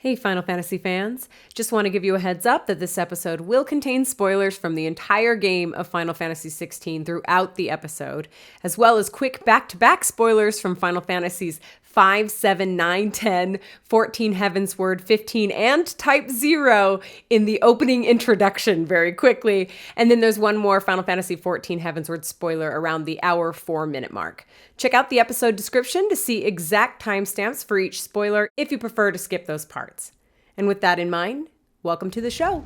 Hey Final Fantasy fans, just want to give you a heads up that this episode will contain spoilers from the entire game of Final Fantasy XVI throughout the episode, as well as quick back-to-back spoilers from Final Fantasies 5, 7, 9, 10, 14 Heavensward, 15, and Type 0 in the opening introduction very quickly. And then there's one more Final Fantasy 14 Heavensward spoiler around the hour 4-minute mark. Check out the episode description to see exact timestamps for each spoiler if you prefer to skip those parts. And with that in mind, welcome to the show.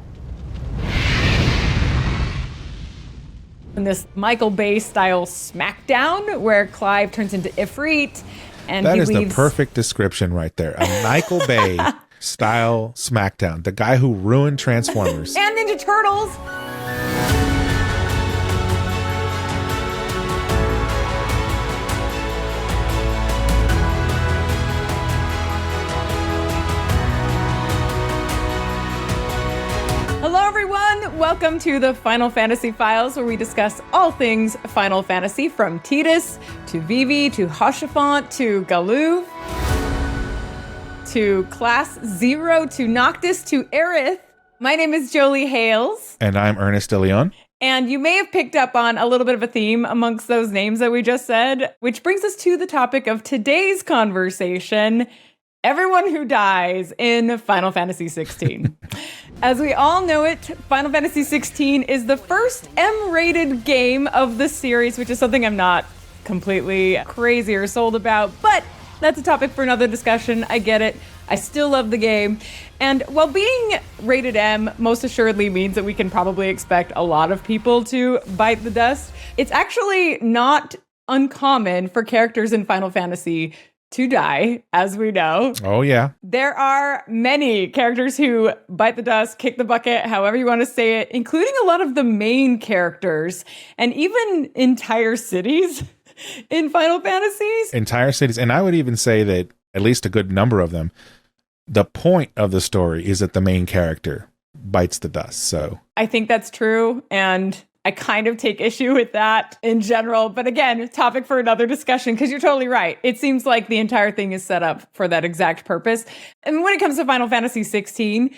In this Michael Bay style smackdown where Clive turns into Ifrit and that he is leaves... the perfect description right there. A Michael Bay style smackdown. The guy who ruined Transformers. And Ninja Turtles. Hello everyone, welcome to the Final Fantasy Files, where we discuss all things Final Fantasy, from Tidus to Vivi to Hashafant to Galuf to Class Zero to Noctis to Aerith. My name is Jolie Hales. And I'm Ernest de Leon. And you may have picked up on a little bit of a theme amongst those names that we just said, which brings us to the topic of today's conversation: everyone who dies in Final Fantasy XVI. As we all know it, Final Fantasy XVI is the first M-rated game of the series, which is something I'm not completely crazy or sold about, but that's a topic for another discussion. I get it. I still love the game. And while being rated M most assuredly means that we can probably expect a lot of people to bite the dust, it's actually not uncommon for characters in Final Fantasy to die, as we know. Oh, yeah. There are many characters who bite the dust, kick the bucket, however you want to say it, including a lot of the main characters and even entire cities in Final Fantasies. Entire cities. And I would even say that at least a good number of them, the point of the story is that the main character bites the dust. So I think that's true. And I kind of take issue with that in general. But again, topic for another discussion, because you're totally right. It seems like the entire thing is set up for that exact purpose. And when it comes to Final Fantasy XVI,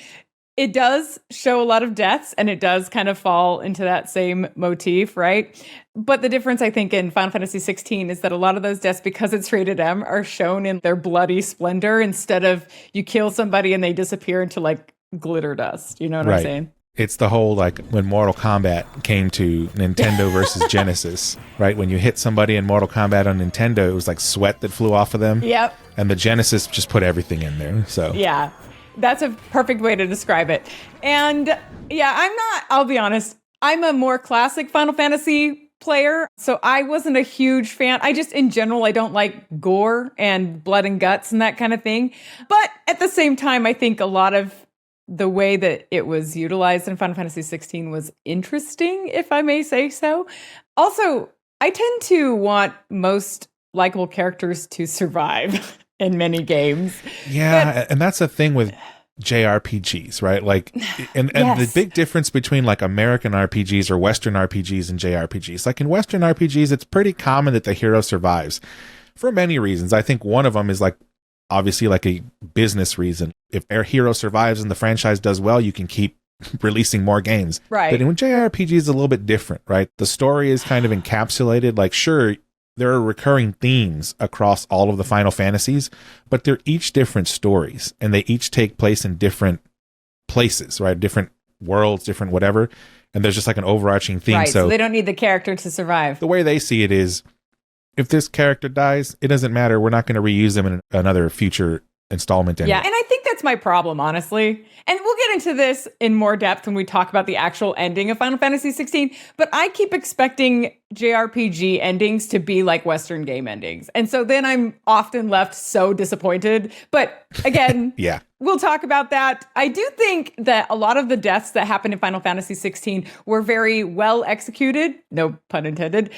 it does show a lot of deaths, and it does kind of fall into that same motif, right? But the difference, I think, in Final Fantasy XVI is that a lot of those deaths, because it's rated M, are shown in their bloody splendor instead of you kill somebody and they disappear into like glitter dust. You know what I'm saying? It's the whole, like, when Mortal Kombat came to Nintendo versus Genesis, right? When you hit somebody in Mortal Kombat on Nintendo, it was like sweat that flew off of them. Yep. And the Genesis just put everything in there. So yeah, that's a perfect way to describe it. And yeah, I'll be honest, I'm a more classic Final Fantasy player, so I wasn't a huge fan. In general, I don't like gore and blood and guts and that kind of thing. But at the same time, I think a lot of the way that it was utilized in Final Fantasy XVI was interesting, if I may say so. Also, I tend to want most likable characters to survive in many games. Yeah, and that's the thing with JRPGs, right? Like, and Yes. the big difference between like American RPGs or Western RPGs and JRPGs. Like in Western RPGs, it's pretty common that the hero survives for many reasons. I think one of them is like, obviously, like a business reason. If our hero survives and the franchise does well, you can keep releasing more games. Right. But in JRPG is a little bit different, right? The story is kind of encapsulated. Like, sure, there are recurring themes across all of the Final Fantasies, but they're each different stories, and they each take place in different places, right? Different worlds, different whatever. And there's just like an overarching theme. Right, so they don't need the character to survive. The way they see it is, if this character dies, it doesn't matter. We're not going to reuse them in another future installment. Yeah, and I think that's my problem, honestly. And we'll get into this in more depth when we talk about the actual ending of Final Fantasy XVI, but I keep expecting JRPG endings to be like Western game endings. And so then I'm often left so disappointed. But again, yeah, we'll talk about that. I do think that a lot of the deaths that happened in Final Fantasy XVI were very well executed, no pun intended,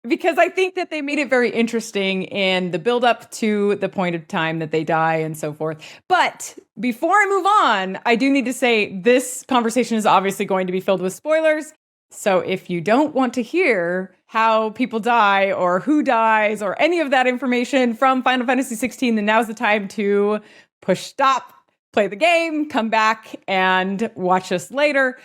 because I think that they made it very interesting in the build up to the point of time that they die and so forth. But before I move on, I do need to say this conversation is obviously going to be filled with spoilers. So if you don't want to hear how people die or who dies or any of that information from Final Fantasy XVI, then now's the time to push stop, play the game, come back and watch us later.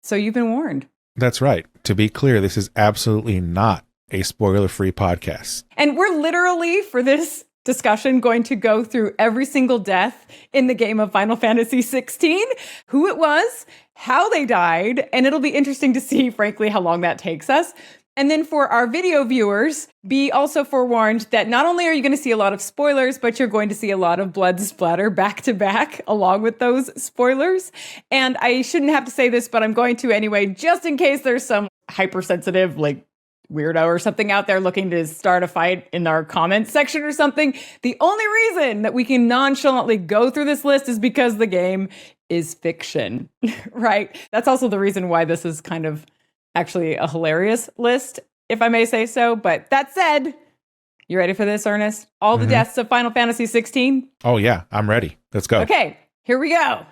So you've been warned. That's right. To be clear, this is absolutely not a spoiler-free podcast. And we're literally, for this discussion, going to go through every single death in the game of Final Fantasy XVI, who it was, how they died, and it'll be interesting to see, frankly, how long that takes us. And then for our video viewers, be also forewarned that not only are you going to see a lot of spoilers, but you're going to see a lot of blood splatter back to back along with those spoilers. And I shouldn't have to say this, but I'm going to anyway, just in case there's some hypersensitive, like, weirdo or something out there looking to start a fight in our comments section or something. The only reason that we can nonchalantly go through this list is because the game is fiction, right? That's also the reason why this is kind of actually a hilarious list, if I may say so. But that said, you ready for this, Ernest? All the deaths of Final Fantasy XVI? Oh, yeah, I'm ready. Let's go. Okay, here we go.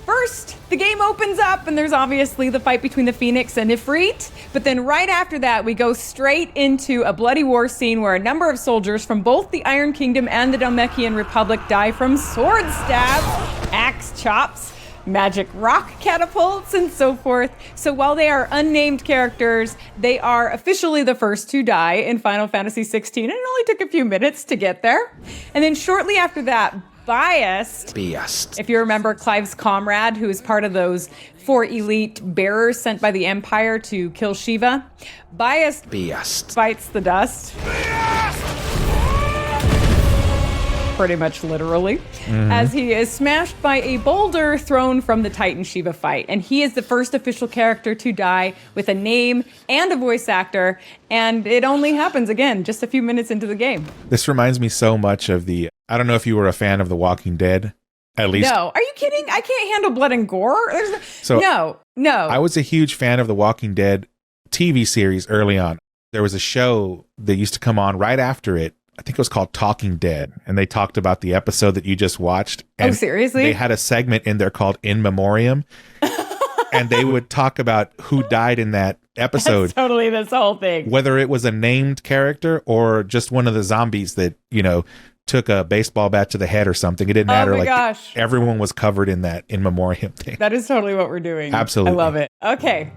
First, the game opens up, and there's obviously the fight between the Phoenix and Ifrit. But then right after that, we go straight into a bloody war scene where a number of soldiers from both the Iron Kingdom and the Dhalmekian Republic die from sword stabs, axe chops, magic rock catapults, and so forth. So while they are unnamed characters, they are officially the first to die in Final Fantasy XVI, and it only took a few minutes to get there. And then shortly after that, Biased. If you remember Clive's comrade, who is part of those 4 elite bearers sent by the Empire to kill Shiva. Biased bites the dust. Pretty much literally, as he is smashed by a boulder thrown from the Titan Shiva fight. And he is the first official character to die with a name and a voice actor. And it only happens, again, just a few minutes into the game. This reminds me so much of I don't know if you were a fan of The Walking Dead, at least. No, are you kidding? I can't handle blood and gore. No. I was a huge fan of The Walking Dead TV series early on. There was a show that used to come on right after it. I think it was called Talking Dead, and they talked about the episode that you just watched. And seriously? They had a segment in there called In Memoriam, and they would talk about who died in that episode. That's totally this whole thing. Whether it was a named character or just one of the zombies that, took a baseball bat to the head or something. It didn't matter. Oh my gosh. Everyone was covered in that In Memoriam thing. That is totally what we're doing. Absolutely. I love it. Okay.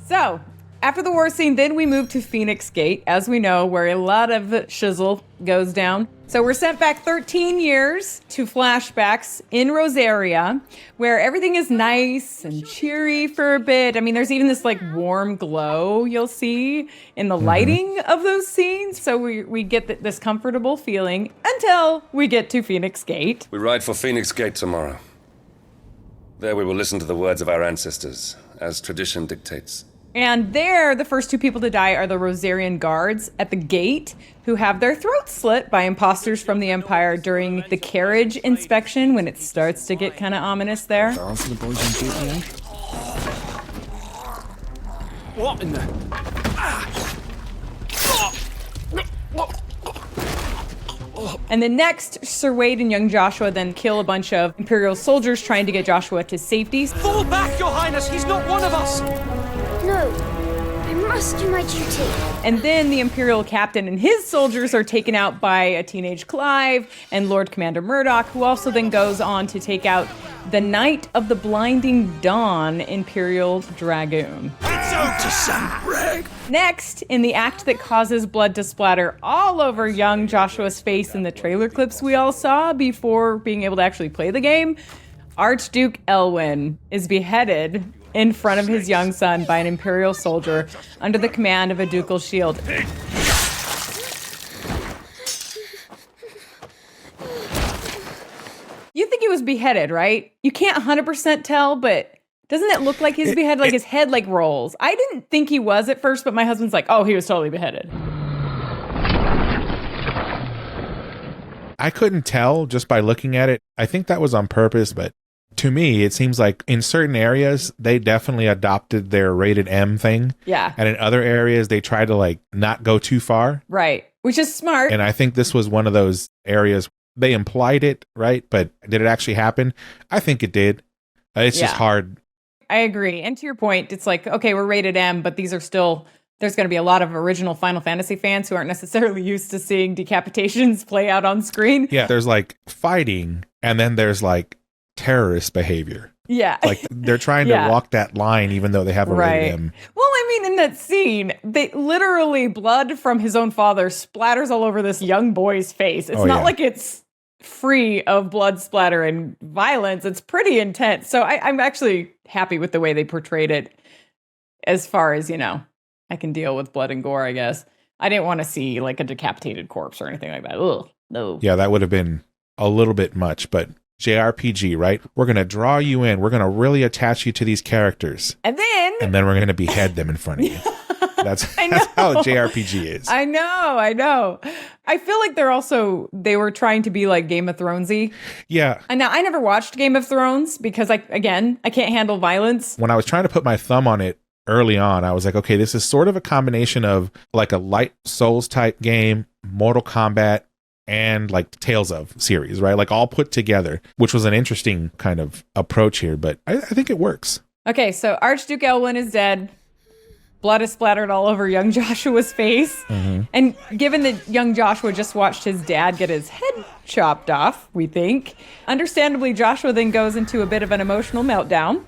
So, after the war scene, then we move to Phoenix Gate, as we know, where a lot of shizzle goes down. So we're sent back 13 years to flashbacks in Rosaria, where everything is nice and cheery for a bit. I mean, there's even this warm glow you'll see in the lighting of those scenes. So we get this comfortable feeling until we get to Phoenix Gate. We ride for Phoenix Gate tomorrow. There we will listen to the words of our ancestors, as tradition dictates. And there, the first 2 people to die are the Rosarian guards at the gate, who have their throats slit by imposters from the Empire during the carriage inspection, when it starts to get kind of ominous there. For the boys on duty, eh? What in the... And then next, Sir Wade and young Joshua then kill a bunch of Imperial soldiers trying to get Joshua to safety. Fall back, Your Highness! He's not one of us! No, I must do my duty. And then the Imperial captain and his soldiers are taken out by a teenage Clive and Lord Commander Murdoch, who also then goes on to take out the Knight of the Blinding Dawn Imperial Dragoon. It's out to some rag! Next, in the act that causes blood to splatter all over young Joshua's face in the trailer clips we all saw before being able to actually play the game, Archduke Elwyn is beheaded in front of his young son by an Imperial soldier under the command of a ducal shield. You think he was beheaded, right? You can't 100% tell, but doesn't it look like he's beheaded? Like his head rolls. I didn't think he was at first, but my husband's like, oh, he was totally beheaded. I couldn't tell just by looking at it. I think that was on purpose, but to me, it seems like in certain areas, they definitely adopted their rated M thing. Yeah. And in other areas, they tried to not go too far. Right. Which is smart. And I think this was one of those areas. They implied it, right? But did it actually happen? I think it did. It's just hard. I agree. And to your point, it's like, okay, we're rated M, but these are still, there's going to be a lot of original Final Fantasy fans who aren't necessarily used to seeing decapitations play out on screen. Yeah, there's fighting, and then there's terrorist behavior. Yeah. Like they're trying to walk that line even though they have a rated M. Well, I mean, in that scene, they literally blood from his own father splatters all over this young boy's face. It's not like it's free of blood splatter and violence. It's pretty intense. So I'm actually happy with the way they portrayed it as far as, I can deal with blood and gore, I guess. I didn't want to see like a decapitated corpse or anything like that. Ugh, no. Yeah, that would have been a little bit much, but JRPG, right? We're going to draw you in. We're going to really attach you to these characters. And then we're going to behead them in front of you. That's how a JRPG is. I know. I feel like they were trying to be like Game of Thronesy. Yeah. And now I never watched Game of Thrones because I can't handle violence. When I was trying to put my thumb on it early on, I was like, okay, this is sort of a combination of like a light Souls type game, Mortal Kombat, and like the Tales of series, right? Like all put together, which was an interesting kind of approach here, but I think it works. Okay, so Archduke Elwyn is dead. Blood is splattered all over young Joshua's face. Mm-hmm. And given that young Joshua just watched his dad get his head chopped off, we think, understandably, Joshua then goes into a bit of an emotional meltdown,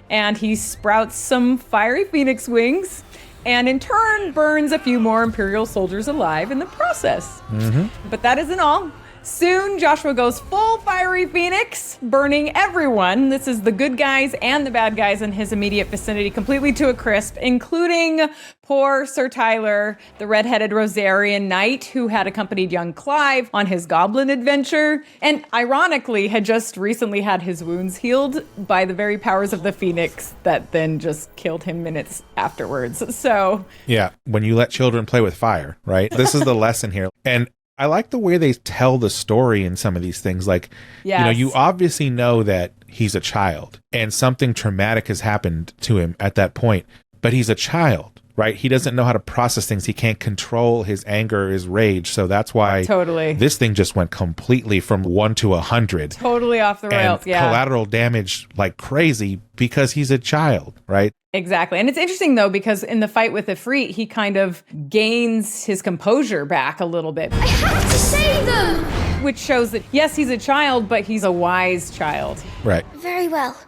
and he sprouts some fiery phoenix wings, and in turn burns a few more Imperial soldiers alive in the process. Mm-hmm. But that isn't all. Soon, Joshua goes full fiery phoenix, burning everyone. This is the good guys and the bad guys in his immediate vicinity completely to a crisp, including poor Sir Tyler, the red-headed Rosarian knight who had accompanied young Clive on his goblin adventure, and ironically had just recently had his wounds healed by the very powers of the phoenix that then just killed him minutes afterwards. So yeah, when you let children play with fire, right? This is the lesson here. And I like the way they tell the story in some of these things. Like, you obviously know that he's a child and something traumatic has happened to him at that point, but he's a child, right? He doesn't know how to process things. He can't control his anger, his rage. So that's why this thing just went completely from 1 to 100. Totally off the rails. And collateral damage like crazy because he's a child, right? Exactly. And it's interesting, though, because in the fight with Ifrit, he kind of gains his composure back a little bit. I have to save them! Which shows that, yes, he's a child, but he's a wise child. Right. Very well.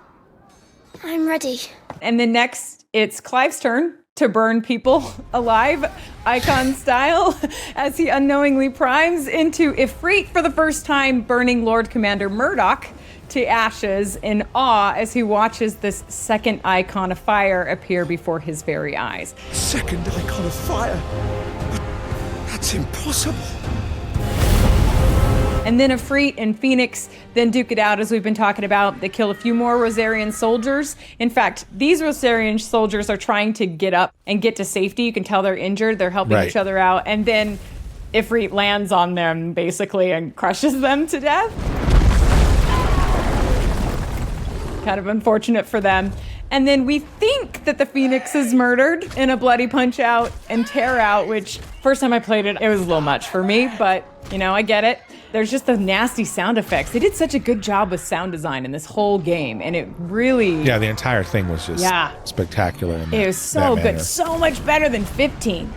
I'm ready. And then next, it's Clive's turn to burn people alive, icon style, as he unknowingly primes into Ifrit for the first time, burning Lord Commander Murdoch to ashes in awe as he watches this second icon of fire appear before his very eyes. Second icon of fire? But that's impossible. And then Ifrit and Phoenix then duke it out, as we've been talking about. They kill a few more Rosarian soldiers. In fact, these Rosarian soldiers are trying to get up and get to safety. You can tell they're injured. They're helping each other out. And then Ifrit lands on them, basically, and crushes them to death. Kind of unfortunate for them. And then we think that the Phoenix is murdered in a bloody punch out and tear out, which first time I played it, it was a little much for me, but I get it. There's just the nasty sound effects. They did such a good job with sound design in this whole game, and it really... Yeah, the entire thing was just spectacular. It was so good. So much better than 15.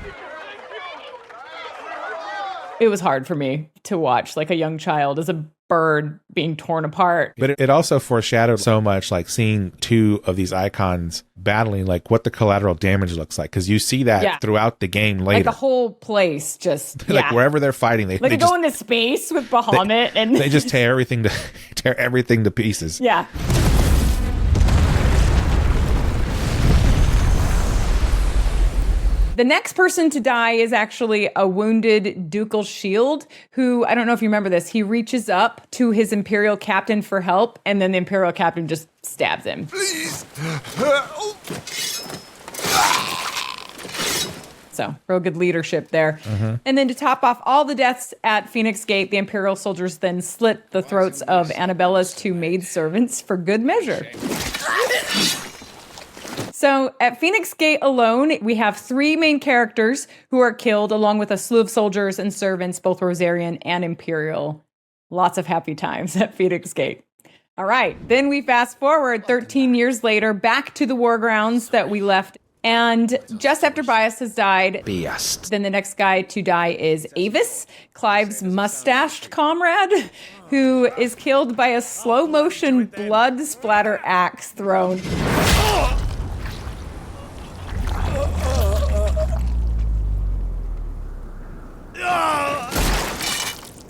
It was hard for me to watch, like a young child as a bird being torn apart. But it also foreshadowed so much, like seeing two of these icons battling, like what the collateral damage looks like, because you see that throughout the game later. Like the whole place just like wherever they're fighting, they go just, into space with Bahamut and they just tear everything to pieces. Yeah. The next person to die is actually a wounded ducal shield who, I don't know if you remember this, he reaches up to his Imperial captain for help, and then the Imperial captain just stabs him. Please. So, real good leadership there. Mm-hmm. And then to top off all the deaths at Phoenix Gate, the Imperial soldiers then slit the throats of Annabella's two maidservants for good measure. So at Phoenix Gate alone, we have 3 main characters who are killed, along with a slew of soldiers and servants, both Rosarian and Imperial. Lots of happy times at Phoenix Gate. All right, then we fast forward 13 years later, back to the war grounds that we left And just after Bias has died, Biased. then the next guy to die is Avis, Clive's mustached comrade, who is killed by a slow-motion blood splatter axe thrown.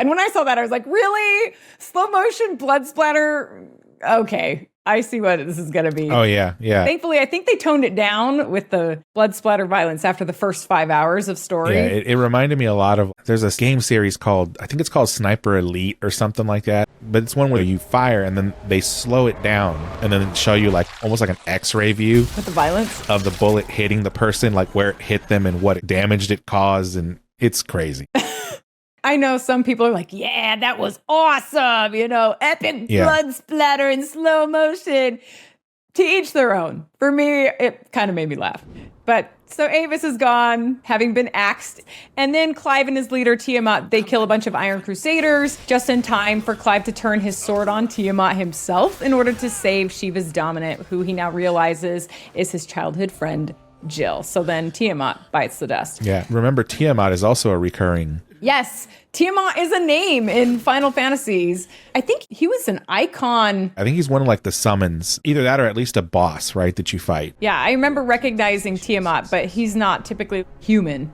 And when I saw that, I was like, really? Slow-motion blood splatter? Okay, I see what this is going to be. Oh, yeah, yeah. Thankfully, I think they toned it down with the blood splatter violence after the first 5 hours of story. Yeah, it reminded me a lot of, there's this game series called, I think it's called Sniper Elite or something like that. But it's one where you fire and then they slow it down and then show you like almost like an X-ray view With the violence? of the bullet hitting the person, like where it hit them and what damage it caused. And it's crazy. I know some people are like, yeah, that was awesome. Epic blood splatter in slow motion. To each their own. For me, it kind of made me laugh. But so Avis is gone, having been axed. And then Clive and his leader, Tiamat, they kill a bunch of Iron Crusaders just in time for Clive to turn his sword on Tiamat himself in order to save Shiva's dominant, who he now realizes is his childhood friend, Jill. So then Tiamat bites the dust. Yeah. Remember, Tiamat is also a recurring. Yes, Tiamat is a name in Final Fantasies. I think he was an icon. I think he's one of like the summons, either that or at least a boss, right, that you fight. Yeah, I remember recognizing Tiamat, but he's not typically human.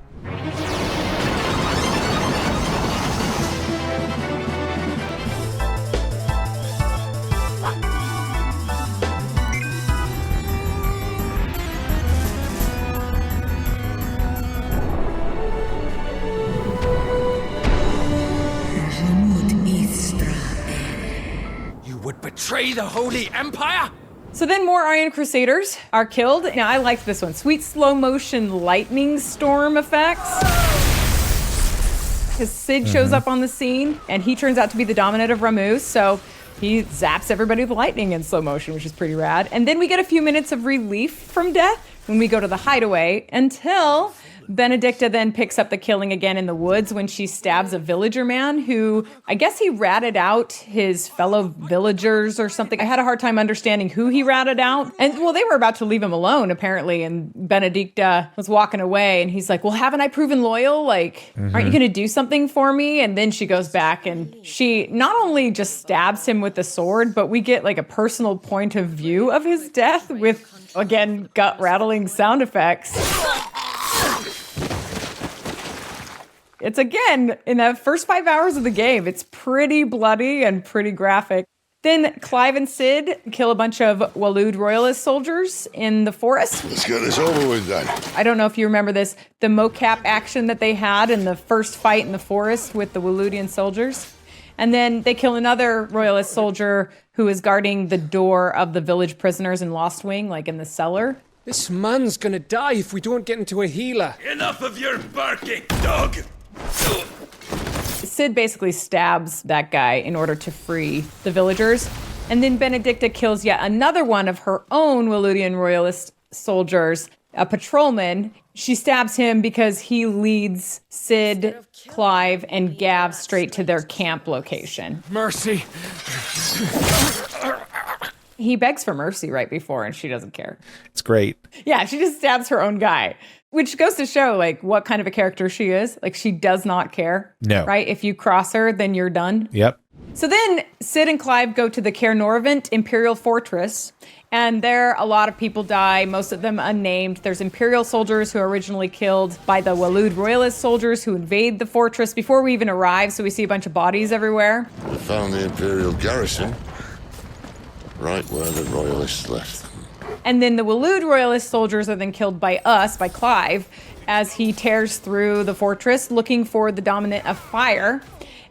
Would betray the Holy Empire? So then more Iron Crusaders are killed. Now, I liked this one. Sweet slow motion lightning storm effects. Because Sid shows up on the scene, and he turns out to be the dominant of Ramus, so he zaps everybody with lightning in slow motion, which is pretty rad. And then we get a few minutes of relief from death when we go to the hideaway until Benedicta then picks up the killing again in the woods when she stabs a villager man who, I guess he ratted out his fellow villagers or something. I had a hard time understanding who he ratted out. And well, they were about to leave him alone apparently. And Benedicta was walking away and he's like, well, haven't I proven loyal? Like, aren't you going to do something for me? And then she goes back and she not only just stabs him with the sword, but we get like a personal point of view of his death with, again, gut rattling sound effects. It's again, in the first 5 hours of the game, it's pretty bloody and pretty graphic. Then Clive and Sid kill a bunch of Waloed royalist soldiers in the forest. Let's get this over with then. I don't know if you remember this, the mocap action that they had in the first fight in the forest with the Waloedian soldiers. And then they kill another royalist soldier who is guarding the door of the village prisoners in Lost Wing, like in the cellar. This man's gonna die if we don't get into a healer. Enough of your barking, dog! Sid basically stabs that guy in order to free the villagers. And then Benedicta kills yet another one of her own Waloedian royalist soldiers, a patrolman. She stabs him because he leads Sid, Clive, and Gav straight to their camp location. Mercy. He begs for mercy right before, and she doesn't care. It's great. Yeah, she just stabs her own guy, which goes to show, like, what kind of a character she is. Like, she does not care. No. Right? If you cross her, then you're done. Yep. So then Sid and Clive go to the Caer Norvent Imperial Fortress, and there a lot of people die, most of them unnamed. There's Imperial soldiers who are originally killed by the Waloed royalist soldiers who invade the fortress before we even arrive, so we see a bunch of bodies everywhere. We found the Imperial garrison right where the Royalists left them. And then the Waloed royalist soldiers are then killed by us, by Clive, as he tears through the fortress looking for the dominant of fire.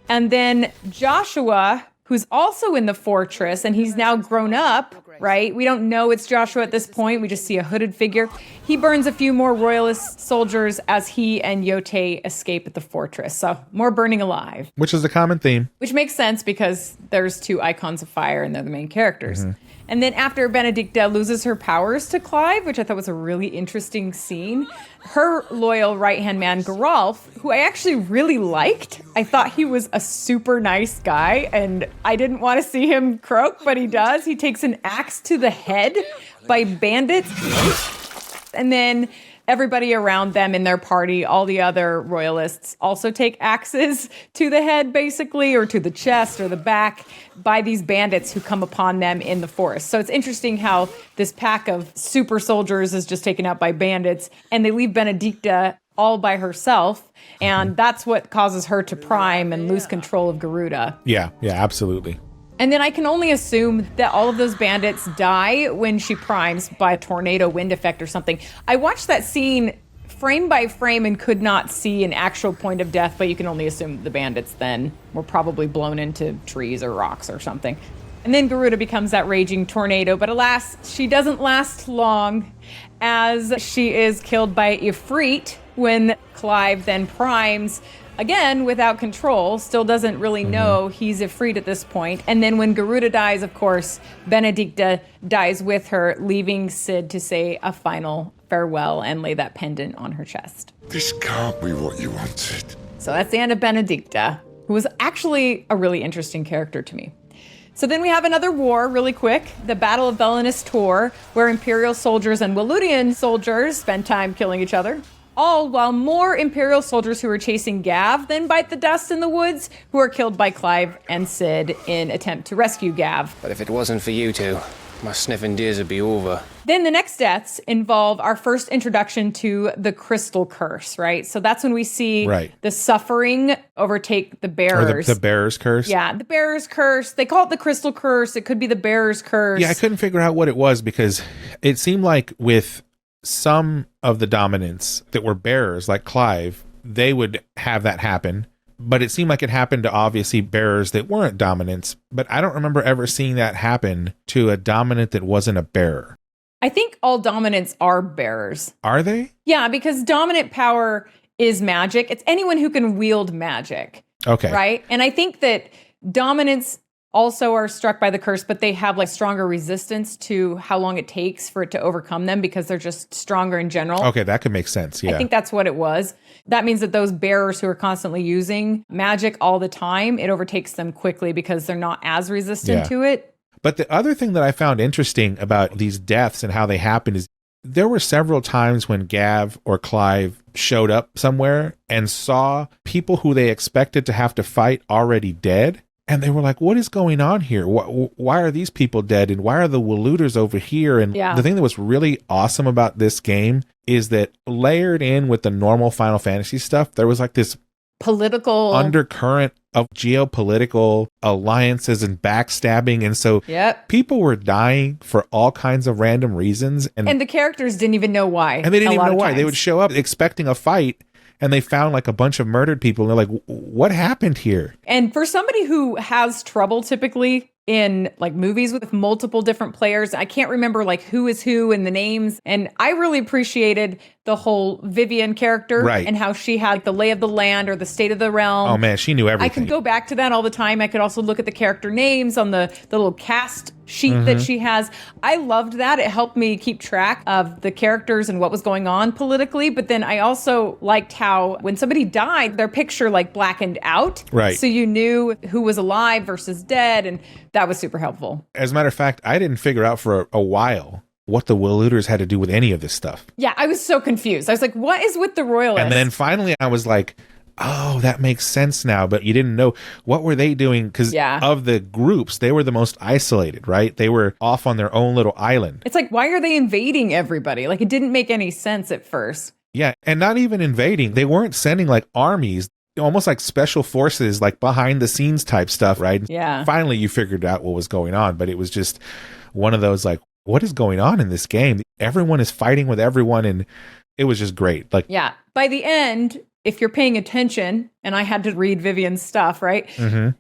And then Joshua, who's also in the fortress, and he's now grown up, right? We don't know it's Joshua at this point. We just see a hooded figure. He burns a few more royalist soldiers as he and Yote escape at the fortress. So more burning alive. Which is a common theme. Which makes sense because there's two icons of fire and they're the main characters. And then after Benedicta loses her powers to Clive, which I thought was a really interesting scene, her loyal right-hand man, Geralf, who I actually really liked. I thought he was a super nice guy, and I didn't want to see him croak, but he does. He takes an axe to the head by bandits. And then everybody around them in their party, all the other royalists, also take axes to the head, basically, or to the chest or the back by these bandits who come upon them in the forest. So it's interesting how this pack of super soldiers is just taken out by bandits, and they leave Benedicta all by herself, and that's what causes her to prime and lose control of Garuda. Yeah, absolutely. And then I can only assume that all of those bandits die when she primes by a tornado wind effect or something. I watched that scene frame by frame and could not see an actual point of death, but you can only assume the bandits then were probably blown into trees or rocks or something. And then Garuda becomes that raging tornado, but alas, she doesn't last long, as she is killed by Ifrit when Clive then primes, again, without control, still doesn't really know he's Ifrit at this point. And then when Garuda dies, of course, Benedicta dies with her, leaving Cid to say a final farewell and lay that pendant on her chest. This can't be what you wanted. So that's the end of Benedicta, who was actually a really interesting character to me. So then we have another war, really quick, the Battle of Belenus Tor, where Imperial soldiers and Waludian soldiers spend time killing each other. All while more Imperial soldiers who are chasing Gav then bite the dust in the woods, who are killed by Clive and Cid in attempt to rescue Gav. But if it wasn't for you two, my sniffing days would be over. Then the next deaths involve our first introduction to the Crystal Curse, right? So that's when we see the suffering overtake the bearers. Or the bearer's curse? Yeah, the bearer's curse. They call it the Crystal Curse. It could be the bearer's curse. Yeah, I couldn't figure out what it was because it seemed like with some of the dominants that were bearers, like Clive, they would have that happen. But it seemed like it happened to obviously bearers that weren't dominants. But I don't remember ever seeing that happen to a dominant that wasn't a bearer. I think all dominants are bearers. Are they? Yeah, because dominant power is magic. It's anyone who can wield magic. Okay. Right? And I think that dominants also are struck by the curse, but they have like stronger resistance to how long it takes for it to overcome them because they're just stronger in general. Okay, that could make sense. Yeah. I think that's what it was. That means that those bearers who are constantly using magic all the time, it overtakes them quickly because they're not as resistant to it. But the other thing that I found interesting about these deaths and how they happened is there were several times when Gav or Clive showed up somewhere and saw people who they expected to have to fight already dead. And they were like, what is going on here? Why are these people dead? And why are the Waluders over here? And the thing that was really awesome about this game is that layered in with the normal Final Fantasy stuff, there was like this political undercurrent of geopolitical alliances and backstabbing. And so people were dying for all kinds of random reasons. And the characters didn't even know why. And they didn't even know why. They would show up expecting a fight. And they found like a bunch of murdered people. And they're like, what happened here? And for somebody who has trouble typically in like movies with multiple different players, I can't remember like who is who and the names. And I really appreciated the whole Vivian character and how she had the lay of the land or the state of the realm. Oh man, she knew everything. I could go back to that all the time. I could also look at the character names on the little cast sheet that she has. I loved that. It helped me keep track of the characters and what was going on politically. But then I also liked how when somebody died, their picture like blackened out. Right. So you knew who was alive versus dead. And that was super helpful. As a matter of fact, I didn't figure out for a while what the Waluders had to do with any of this stuff. Yeah, I was so confused. I was like, what is with the Royalists? And then finally I was like, oh, that makes sense now. But you didn't know what were they doing because of the groups, they were the most isolated, right? They were off on their own little island. It's like, why are they invading everybody? Like it didn't make any sense at first. Yeah, and not even invading. They weren't sending like armies, almost like special forces, like behind the scenes type stuff, right? Yeah. Finally you figured out what was going on, but it was just one of those like, what is going on in this game? Everyone is fighting with everyone, and it was just great. Like, yeah, by the end, if you're paying attention, and I had to read Vivian's stuff, right?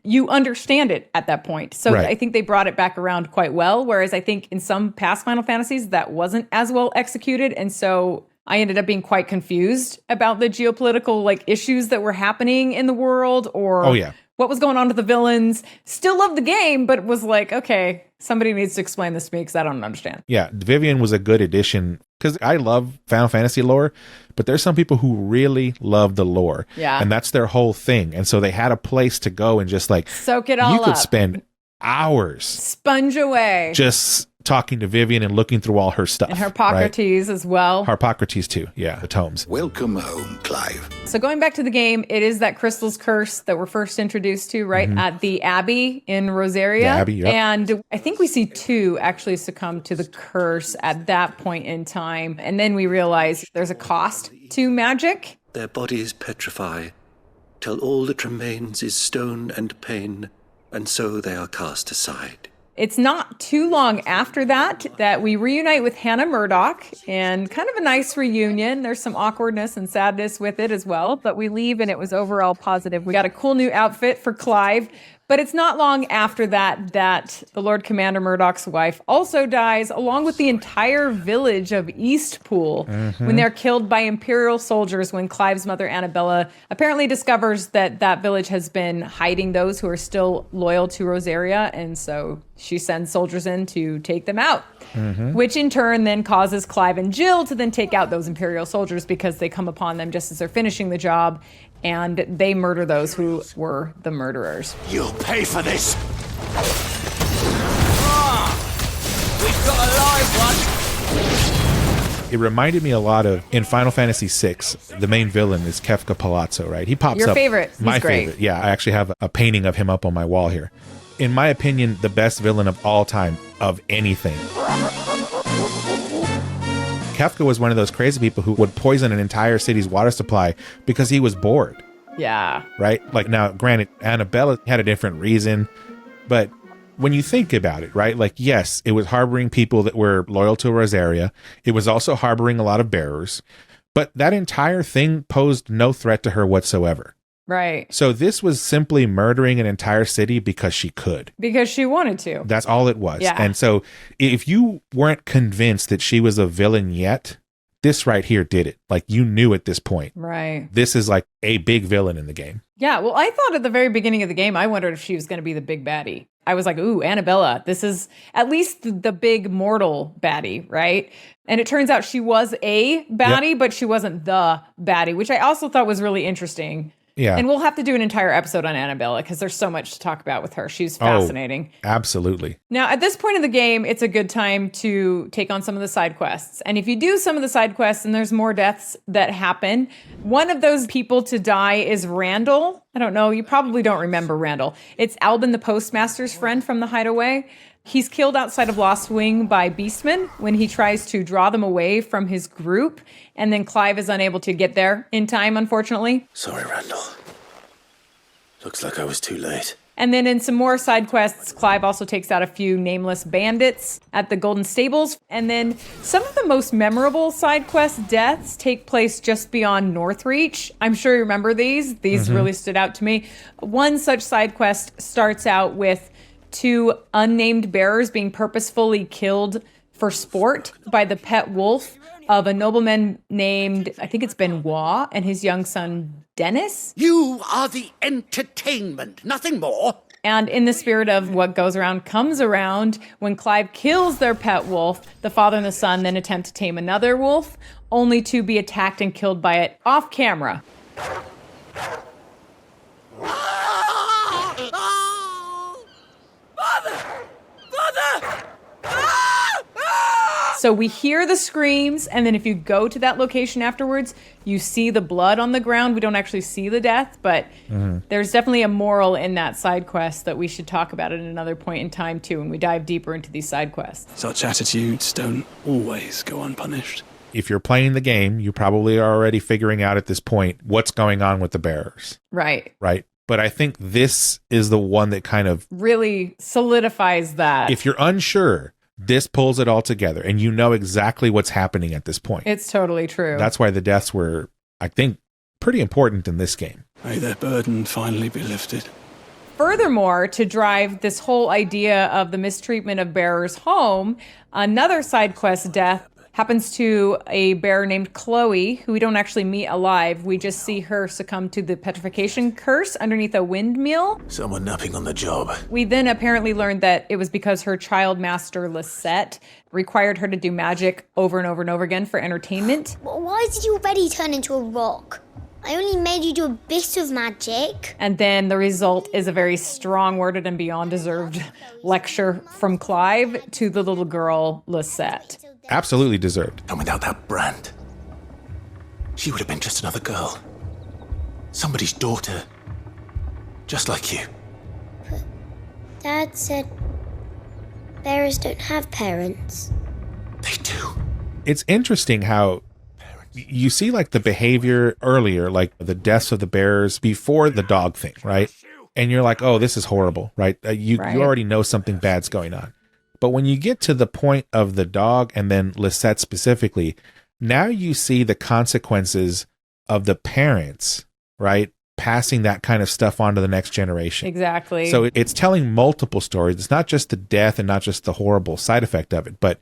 You understand it at that point. So I think they brought it back around quite well. Whereas I think in some past Final Fantasies, that wasn't as well executed. And so I ended up being quite confused about the geopolitical like issues that were happening in the world or what was going on with the villains. Still loved the game, but was like, okay, somebody needs to explain this to me because I don't understand. Yeah, Vivian was a good addition because I love Final Fantasy lore, but there's some people who really love the lore. Yeah. And that's their whole thing. And so they had a place to go and just like soak it all up. You could spend hours sponge away just talking to Vivian and looking through all her stuff. And Harpocrates as well. Harpocrates too, yeah, the tomes. Welcome home, Clive. So going back to the game, it is that crystal's curse that we're first introduced to, right? At the Abbey in Rosaria. The Abbey, yep. And I think we see 2 actually succumb to the curse at that point in time. And then we realize there's a cost to magic. Their bodies petrify, till all that remains is stone and pain, and so they are cast aside. It's not too long after that we reunite with Hannah Murdoch, and kind of a nice reunion. There's some awkwardness and sadness with it as well, but we leave and it was overall positive. We got a cool new outfit for Clive, but it's not long after that the Lord Commander Murdoch's wife also dies, along with the entire village of Eastpool, when they're killed by Imperial soldiers when Clive's mother Annabella apparently discovers that village has been hiding those who are still loyal to Rosaria, and so she sends soldiers in to take them out, which in turn then causes Clive and Jill to then take out those Imperial soldiers because they come upon them just as they're finishing the job, and they murder those who were the murderers. You'll pay for this. We've got a live one. It reminded me a lot of, in Final Fantasy VI, the main villain is Kefka Palazzo, right? He pops Your up. favorite. He's My great. favorite. Yeah, I actually have a painting of him up on my wall here. In my opinion, the best villain of all time of anything. Kefka was one of those crazy people who would poison an entire city's water supply because he was bored. Yeah. Right? Like, now, granted, Annabella had a different reason, but when you think about it, right? Like, yes, it was harboring people that were loyal to Rosaria. It was also harboring a lot of bearers, but that entire thing posed no threat to her whatsoever. Right. So this was simply murdering an entire city because she could. Because she wanted to. That's all it was. Yeah. And so if you weren't convinced that she was a villain yet, this right here did it. Like, you knew at this point. Right. This is like a big villain in the game. Yeah, well, I thought at the very beginning of the game, I wondered if she was going to be the big baddie. I was like, ooh, Annabella, this is at least the big mortal baddie, right? And it turns out she was a baddie, but she wasn't the baddie, which I also thought was really interesting. Yeah. And we'll have to do an entire episode on Annabella because there's so much to talk about with her. She's fascinating. Oh, absolutely. Now, at this point in the game, it's a good time to take on some of the side quests. And if you do some of the side quests and there's more deaths that happen, one of those people to die is Randall. I don't know. You probably don't remember Randall. It's Albin the postmaster's friend from the Hideaway. He's killed outside of Lost Wing by Beastmen when he tries to draw them away from his group. And then Clive is unable to get there in time, unfortunately. Sorry, Randall. Looks like I was too late. And then in some more side quests, Clive also takes out a few nameless bandits at the Golden Stables. And then some of the most memorable side quest deaths take place just beyond Northreach. I'm sure you remember these. These really stood out to me. One such side quest starts out with 2 unnamed bearers being purposefully killed for sport by the pet wolf of a nobleman named, I think it's Benoit, and his young son, Dennis. You are the entertainment, nothing more. And in the spirit of what goes around comes around, when Clive kills their pet wolf, the father and the son then attempt to tame another wolf, only to be attacked and killed by it off camera. So we hear the screams, and then if you go to that location afterwards, you see the blood on the ground. We don't actually see the death, but there's definitely a moral in that side quest that we should talk about at another point in time, too, when we dive deeper into these side quests. Such attitudes don't always go unpunished. If you're playing the game, you probably are already figuring out at this point what's going on with the bearers. Right. Right. But I think this is the one that kind of really solidifies that. If you're unsure, this pulls it all together and you know exactly what's happening at this point. It's totally true. That's why the deaths were, I think, pretty important in this game. May their burden finally be lifted. Furthermore, to drive this whole idea of the mistreatment of bearers home, another side quest death happens to a bearer named Chloe, who we don't actually meet alive. We just see her succumb to the petrification curse underneath a windmill. Someone napping on the job. We then apparently learned that it was because her child master, Lisette, required her to do magic over and over and over again for entertainment. Why did you already turn into a rock? I only made you do a bit of magic. And then the result is a very strong-worded and beyond deserved lecture from Clive to the little girl, Lisette. Absolutely deserved. And without that brand, she would have been just another girl. Somebody's daughter. Just like you. But Dad said bears don't have parents. They do. It's interesting how you see like the behavior earlier, like the deaths of the bears before the dog thing, right? And you're like, oh, this is horrible, right? You already know something bad's going on. But when you get to the point of the dog and then Lisette specifically, now you see the consequences of the parents, right? Passing that kind of stuff on to the next generation. Exactly. So it's telling multiple stories. It's not just the death and not just the horrible side effect of it, but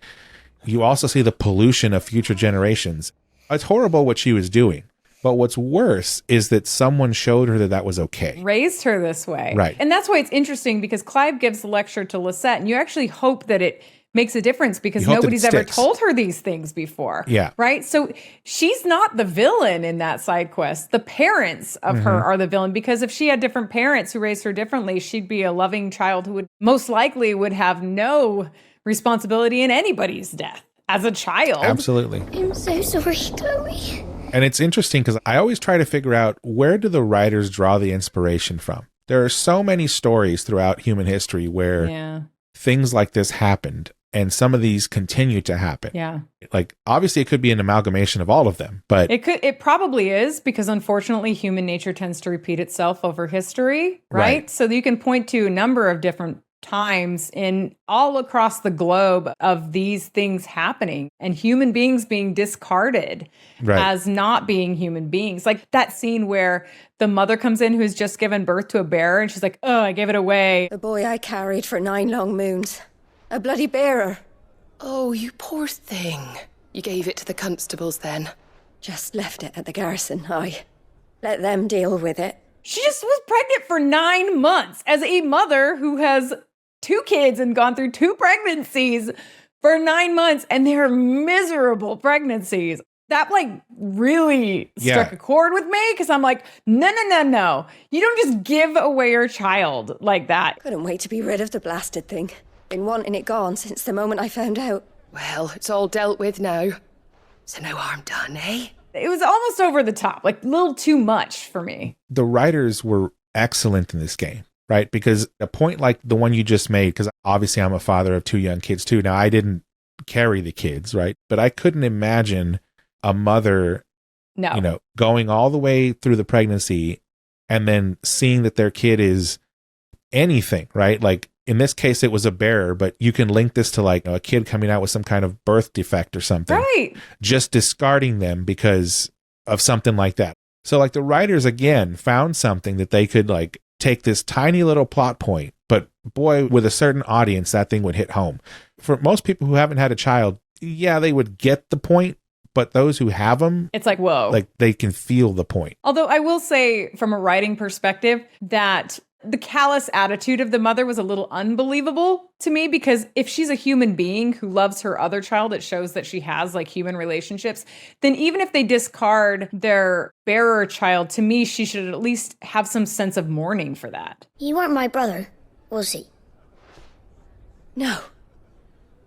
you also see the pollution of future generations. It's horrible what she was doing. But what's worse is that someone showed her that that was okay. Raised her this way. Right. And that's why it's interesting, because Clive gives the lecture to Lisette, and you actually hope that it makes a difference, because nobody's ever told her these things before. Yeah. Right? So she's not the villain in that side quest. The parents of her are the villain, because if she had different parents who raised her differently, she'd be a loving child who would most likely would have no responsibility in anybody's death as a child. Absolutely. I'm so sorry, Chloe. And it's interesting because I always try to figure out, where do the writers draw the inspiration from? There are so many stories throughout human history where things like this happened, and some of these continue to happen. Yeah. Like, obviously it could be an amalgamation of all of them, but it probably is, because unfortunately human nature tends to repeat itself over history, right? So you can point to a number of different times in all across the globe of these things happening and human beings being discarded as not being human beings. Like that scene where the mother comes in who's just given birth to a bear, and she's like, oh, I gave it away. The boy I carried for 9 long moons. A bloody bearer. Oh, you poor thing. You gave it to the constables then? Just left it at the garrison, I let them deal with it. She just was pregnant for 9 months as a mother who has 2 kids and gone through 2 pregnancies for 9 months, and they're miserable pregnancies. That really struck a chord with me, because I'm like, no. You don't just give away your child like that. Couldn't wait to be rid of the blasted thing. Been wanting it gone since the moment I found out. Well, it's all dealt with now. So no harm done, eh? It was almost over the top, a little too much for me. The writers were excellent in this game, right? Because a point like the one you just made, because obviously I'm a father of 2 young kids too. Now, I didn't carry the kids, right? But I couldn't imagine a mother, going all the way through the pregnancy and then seeing that their kid is anything, right? Like, in this case, it was a bearer, but you can link this to a kid coming out with some kind of birth defect or something. Right. Just discarding them because of something like that. So the writers, again, found something that they could take this tiny little plot point, but boy, with a certain audience, that thing would hit home. For most people who haven't had a child, yeah, they would get the point, but those who have them, it's whoa. They can feel the point. Although I will say, from a writing perspective, that the callous attitude of the mother was a little unbelievable to me, because if she's a human being who loves her other child, it shows that she has human relationships. Then even if they discard their bearer child, to me, she should at least have some sense of mourning for that. He weren't my brother, was he? No.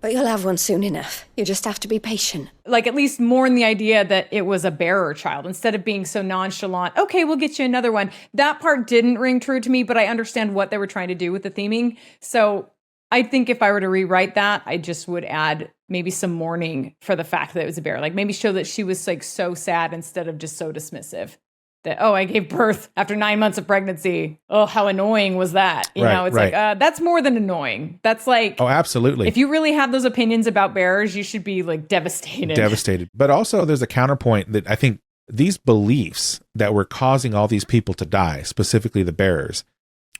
But you'll have one soon enough. You just have to be patient. At least mourn the idea that it was a bearer child, instead of being so nonchalant. Okay, we'll get you another one. That part didn't ring true to me, but I understand what they were trying to do with the theming. So I think if I were to rewrite that, I just would add maybe some mourning for the fact that it was a bear. Maybe show that she was so sad instead of just so dismissive. That, oh, I gave birth after 9 months of pregnancy. Oh, how annoying was that? You know, it's that's more than annoying. That's oh, absolutely. If you really have those opinions about bears, you should be devastated. Devastated. But also there's a counterpoint that I think these beliefs that were causing all these people to die, specifically the bearers,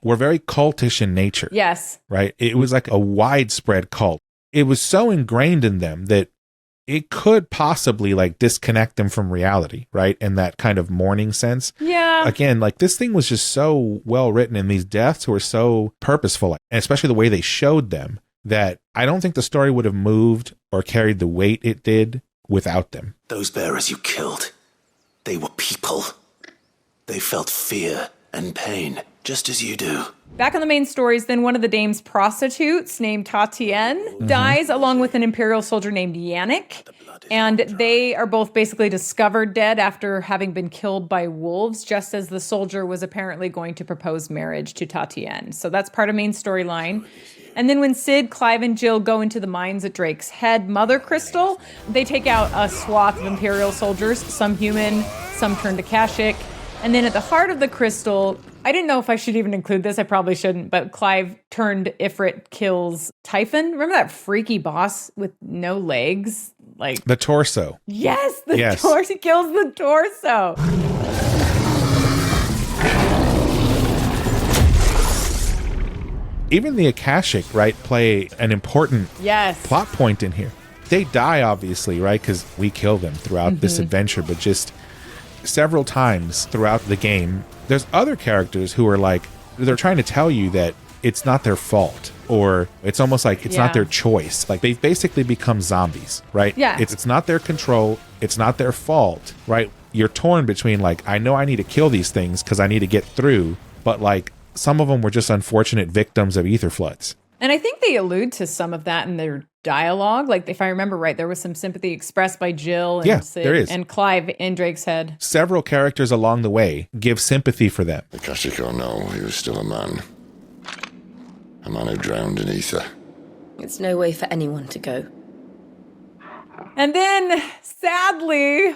were very cultish in nature. Yes. Right? It was a widespread cult. It was so ingrained in them that it could possibly disconnect them from reality, right? In that kind of mourning sense. Yeah. Again, this thing was just so well written, and these deaths were so purposeful, and especially the way they showed them, that I don't think the story would have moved or carried the weight it did without them. Those bearers you killed, they were people. They felt fear and pain, just as you do. Back on the main stories, then one of the dame's prostitutes named Tatienne dies along with an Imperial soldier named Yannick. And they are both basically discovered dead after having been killed by wolves, just as the soldier was apparently going to propose marriage to Tatienne. So that's part of main storyline. And then when Sid, Clive, and Jill go into the mines at Drake's Head Mother Crystal, they take out a swath of Imperial soldiers, some human, some turned to Kashyyyk. And then at the heart of the crystal, I didn't know if I should even include this. I probably shouldn't. But Clive turned Ifrit kills Typhon. Remember that freaky boss with no legs? Like the torso. Yes, the torso. He kills the torso. Even the Akashic, right, play an important plot point in here. They die, obviously, right, because we kill them throughout this adventure, but just several times throughout the game, there's other characters who are like, they're trying to tell you that it's not their fault, or it's almost like it's not their choice. Like they've basically become zombies, right? Yeah. It's not their control. It's not their fault, right? You're torn between like, I know I need to kill these things because I need to get through, but like some of them were just unfortunate victims of ether floods. And I think they allude to some of that in their dialogue. Like, if I remember right, there was some sympathy expressed by Jill and Sid there is. and Clive in Drake's Head. Several characters along the way give sympathy for them. Akashic or no, he was still a man. A man who drowned in ether. It's no way for anyone to go. And then, sadly,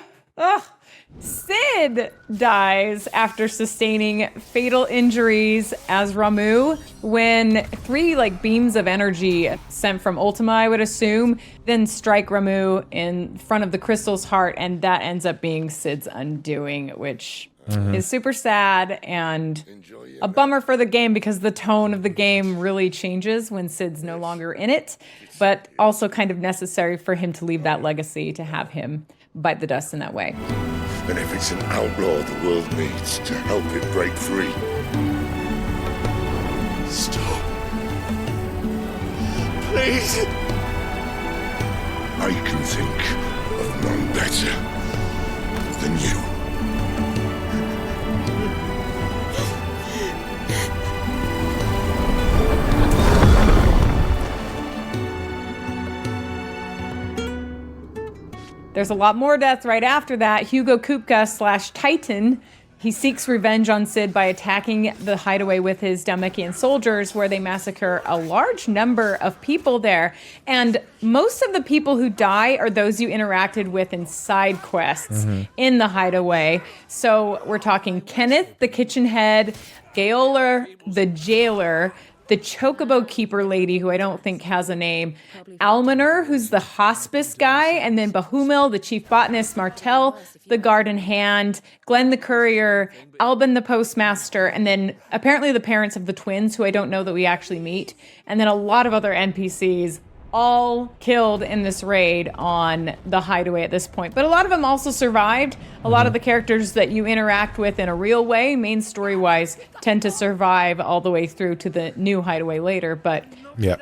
Sid dies after sustaining fatal injuries as Ramuh when 3 beams of energy sent from Ultima, I would assume, then strike Ramuh in front of the crystal's heart, and that ends up being Sid's undoing, which is super sad and a bummer for the game because the tone of the game really changes when Sid's no longer in it, but also kind of necessary for him to leave that legacy, to have him bite the dust in that way. And if it's an outlaw the world needs to help it break free. Stop. Please. I can think of none better than you. There's a lot more deaths right after that. Hugo Kupka / Titan, he seeks revenge on Sid by attacking the hideaway with his Dhalmekian soldiers, where they massacre a large number of people there. And most of the people who die are those you interacted with in side quests in the hideaway. So we're talking Kenneth, the kitchen head, Gaoler, the jailer, the Chocobo Keeper lady, who I don't think has a name, Almaner, who's the hospice guy, and then Bahumil, the chief botanist, Martel, the garden hand, Glenn the courier, Alban the postmaster, and then apparently the parents of the twins, who I don't know that we actually meet, and then a lot of other NPCs, all killed in this raid on the hideaway at this point. But a lot of them also survived. A lot of the characters that you interact with in a real way, main story-wise, tend to survive all the way through to the new hideaway later. But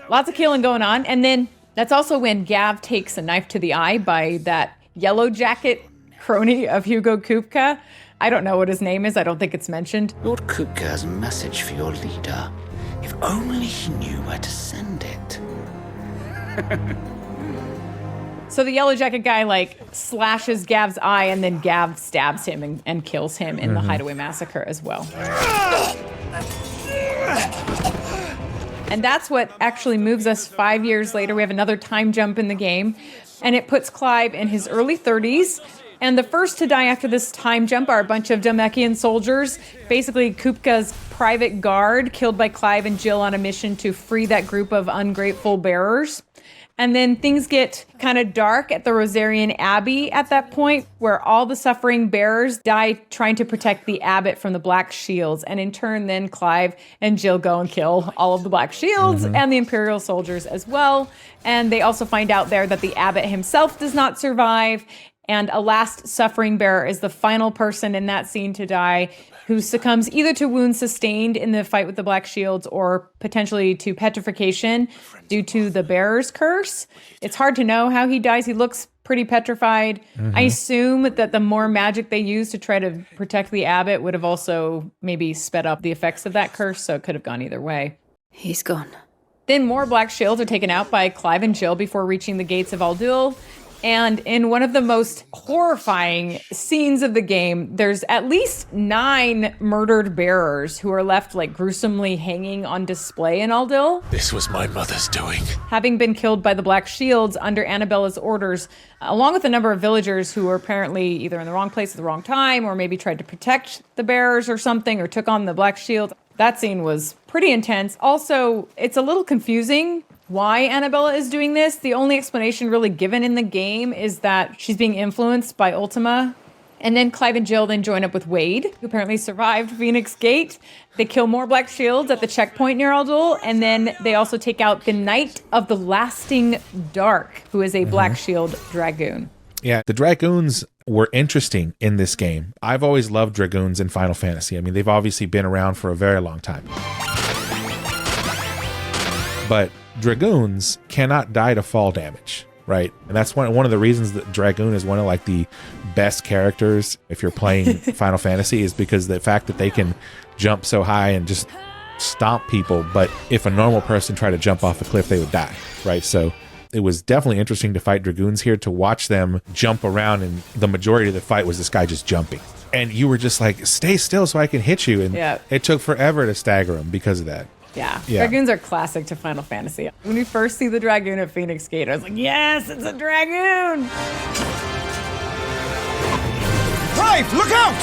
lots of killing going on. And then that's also when Gav takes a knife to the eye by that yellow jacket crony of Hugo Kupka. I don't know what his name is. I don't think it's mentioned. Lord Kupka has a message for your leader. If only he knew where to send it. So the yellow jacket guy slashes Gav's eye, and then Gav stabs him and kills him in the hideaway massacre as well. And that's what actually moves us 5 years later. We have another time jump in the game, and it puts Clive in his early 30s. And the first to die after this time jump are a bunch of Dhalmekian soldiers, basically Kupka's private guard, killed by Clive and Jill on a mission to free that group of ungrateful bearers. And then things get kind of dark at the Rosarian Abbey at that point, where all the suffering bearers die trying to protect the abbot from the Black Shields. And in turn, then Clive and Jill go and kill all of the Black Shields and the Imperial soldiers as well. And they also find out there that the abbot himself does not survive. And a last suffering bearer is the final person in that scene to die, who succumbs either to wounds sustained in the fight with the Black Shields or potentially to petrification due to the bearer's curse. It's hard to know how he dies. He looks pretty petrified. I assume that the more magic they used to try to protect the abbot would have also maybe sped up the effects of that curse, so it could have gone either way. He's gone. Then more black shields are taken out by Clive and Jill before reaching the gates of Aldul. And in one of the most horrifying scenes of the game, there's at least 9 murdered bearers who are left like gruesomely hanging on display in Aldil. This was my mother's doing. Having been killed by the Black Shields under Annabella's orders, along with a number of villagers who were apparently either in the wrong place at the wrong time or maybe tried to protect the bearers or something or took on the Black Shields. That scene was pretty intense. Also, it's a little confusing why Annabella is doing this. The only explanation really given in the game is that she's being influenced by Ultima. And then Clive and Jill then join up with Wade, who apparently survived Phoenix Gate. They kill more Black Shields at the checkpoint near Aldul, and then they also take out the Knight of the Lasting Dark, who is a Black Shield Dragoon. Yeah, the Dragoons were interesting in this game. I've always loved Dragoons in Final Fantasy. I mean, they've obviously been around for a very long time. But Dragoons cannot die to fall damage, right? And that's one of the reasons that Dragoon is one of like the best characters if you're playing Final Fantasy, is because the fact that they can jump so high and just stomp people. But if a normal person tried to jump off a cliff, they would die, right? So it was definitely interesting to fight Dragoons here, to watch them jump around, and the majority of the fight was this guy just jumping. And you were just like, stay still so I can hit you. And it took forever to stagger him because of that. Yeah, Dragoons are classic to Final Fantasy. When you first see the Dragoon at Phoenix Gate, I was like, yes, it's a Dragoon! Clive, look out!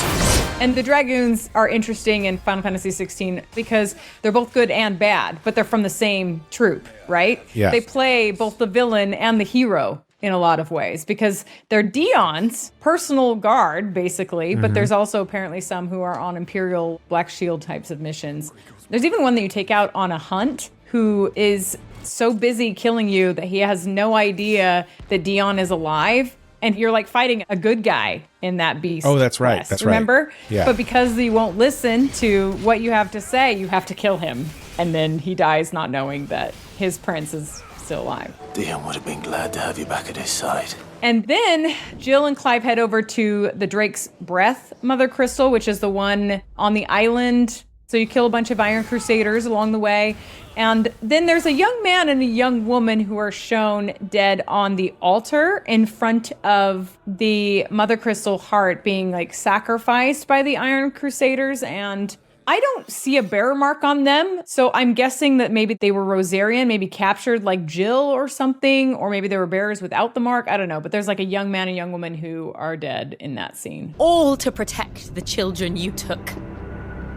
And the Dragoons are interesting in Final Fantasy XVI because they're both good and bad, but they're from the same troop, right? Yes. They play both the villain and the hero in a lot of ways because they're Dion's personal guard, basically, but there's also apparently some who are on Imperial Black Shield types of missions. There's even one that you take out on a hunt who is so busy killing you that he has no idea that Dion is alive. And you're like fighting a good guy in that beast. Oh, that's right. quest, That's remember? right. Yeah. But because he won't listen to what you have to say, you have to kill him. And then he dies not knowing that his prince is still alive. Dion would have been glad to have you back at his side. And then Jill and Clive head over to the Drake's Breath Mother Crystal, which is the one on the island. So you kill a bunch of Iron Crusaders along the way. And then there's a young man and a young woman who are shown dead on the altar in front of the Mother Crystal heart being like sacrificed by the Iron Crusaders. And I don't see a bear mark on them. So I'm guessing that maybe they were Rosarian, maybe captured like Jill or something, or maybe they were bears without the mark. I don't know. But there's like a young man and young woman who are dead in that scene. All to protect the children you took.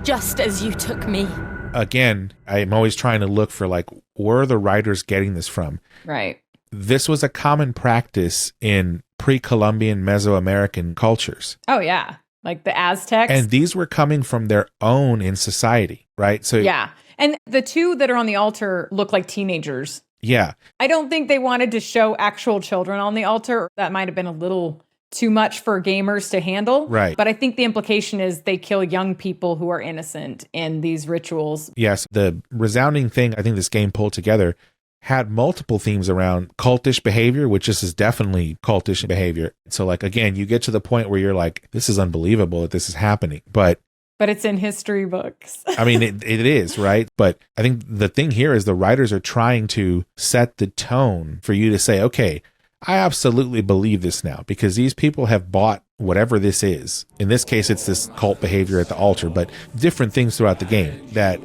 Just as you took me. Again, I'm always trying to look for like, where are the writers getting this from? Right. This was a common practice in pre-Columbian Mesoamerican cultures. Oh, yeah. Like the Aztecs. And these were coming from their own in society, right? So yeah. And the two that are on the altar look like teenagers. Yeah. I don't think they wanted to show actual children on the altar. That might have been a little too much for gamers to handle. Right. But I think the implication is they kill young people who are innocent in these rituals. Yes. The resounding thing I think this game pulled together had multiple themes around cultish behavior, which this is definitely cultish behavior. So like, again, you get to the point where you're like, this is unbelievable that this is happening. But it's in history books. I mean, it is, right? But I think the thing here is the writers are trying to set the tone for you to say, okay, I absolutely believe this now because these people have bought whatever this is. In this case, it's this cult behavior at the altar, but different things throughout the game that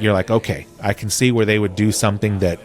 you're like, okay, I can see where they would do something that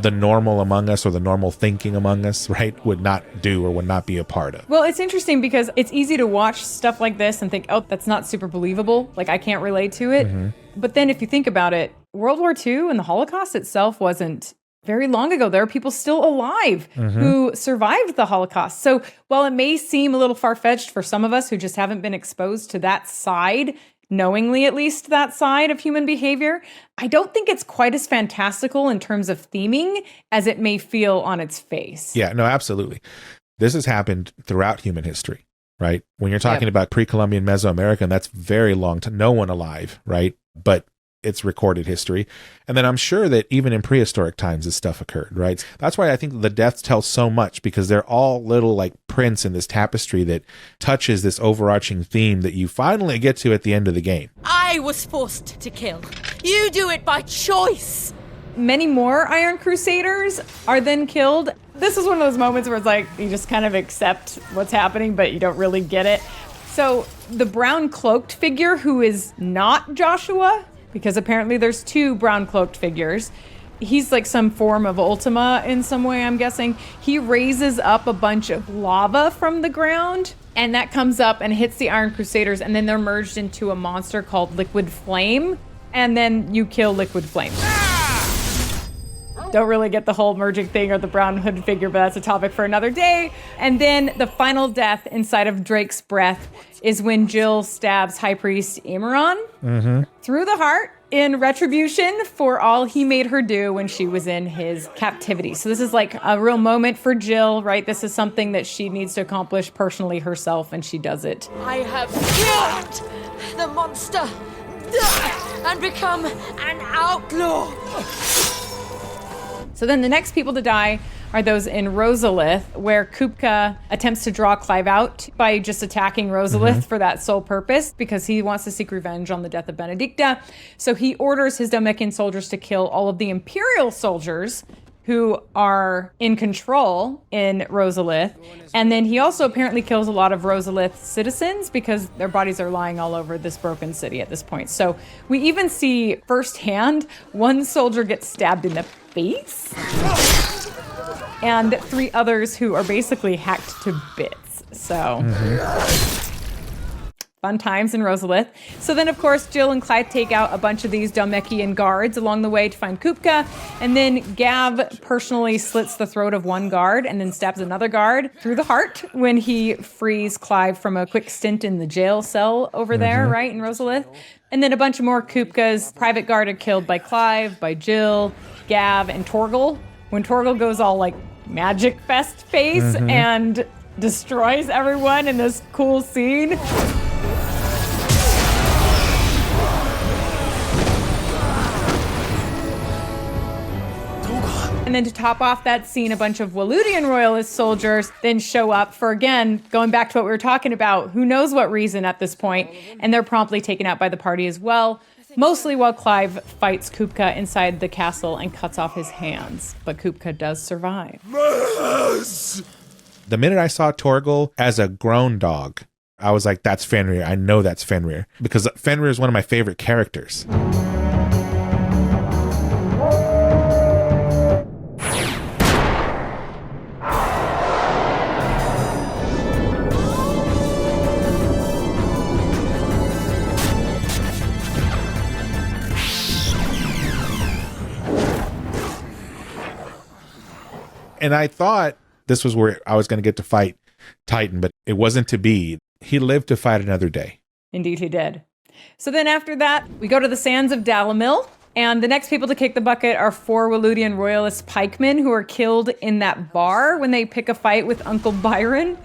the normal among us or the normal thinking among us, right, would not do or would not be a part of. Well, it's interesting because it's easy to watch stuff like this and think, oh, that's not super believable. Like, I can't relate to it. But then if you think about it, World War II and the Holocaust itself wasn't very long ago. There are people still alive who survived the Holocaust. So while it may seem a little far-fetched for some of us who just haven't been exposed to that side, knowingly at least that side of human behavior, I don't think it's quite as fantastical in terms of theming as it may feel on its face. Yeah, no, absolutely. This has happened throughout human history, right? When you're talking about pre-Columbian Mesoamerica, that's very long to no one alive, right? But it's recorded history. And then I'm sure that even in prehistoric times, this stuff occurred, right? That's why I think the deaths tell so much, because they're all little like prints in this tapestry that touches this overarching theme that you finally get to at the end of the game. I was forced to kill. You do it by choice. Many more Iron Crusaders are then killed. This is one of those moments where it's like you just kind of accept what's happening, but you don't really get it. So the brown cloaked figure, who is not Joshua, because apparently there's 2 brown cloaked figures. He's like some form of Ultima in some way, I'm guessing. He raises up a bunch of lava from the ground, and that comes up and hits the Iron Crusaders, and then they're merged into a monster called Liquid Flame, and then you kill Liquid Flame. Don't really get the whole merging thing or the brown hood figure, but that's a topic for another day. And then the final death inside of Drake's breath is when Jill stabs High Priest Emeron through the heart in retribution for all he made her do when she was in his captivity. So this is like a real moment for Jill, right? This is something that she needs to accomplish personally herself, and she does it. I have killed the monster and become an outlaw. So then the next people to die are those in Rosalith, where Kupka attempts to draw Clive out by just attacking Rosalith for that sole purpose, because he wants to seek revenge on the death of Benedicta. So he orders his Dhalmekian soldiers to kill all of the Imperial soldiers who are in control in Rosalith. And then he also apparently kills a lot of Rosalith citizens because their bodies are lying all over this broken city at this point. So we even see firsthand one soldier gets stabbed in the face and 3 others who are basically hacked to bits. So fun times in Rosalith. So then, of course, Jill and Clive take out a bunch of these Dhalmekian guards along the way to find Kupka. And then Gav personally slits the throat of one guard and then stabs another guard through the heart when he frees Clive from a quick stint in the jail cell over there, right, in Rosalith. And then a bunch of more Kupkas. Private guard are killed by Clive, by Jill, Gav, and Torgal. When Torgal goes all like Magic Fest face and destroys everyone in this cool scene. And then to top off that scene, a bunch of Waludian royalist soldiers then show up for, again, going back to what we were talking about, who knows what reason at this point, and they're promptly taken out by the party as well, mostly while Clive fights Kupka inside the castle and cuts off his hands. But Kupka does survive. The minute I saw Torgal as a grown dog, I was like, that's Fenrir. I know that's Fenrir, because Fenrir is one of my favorite characters. And I thought this was where I was going to get to fight Titan, but it wasn't to be. He lived to fight another day. Indeed, he did. So then after that, we go to the sands of Dalamil. And the next people to kick the bucket are 4 Waludian royalist pikemen who are killed in that bar when they pick a fight with Uncle Byron.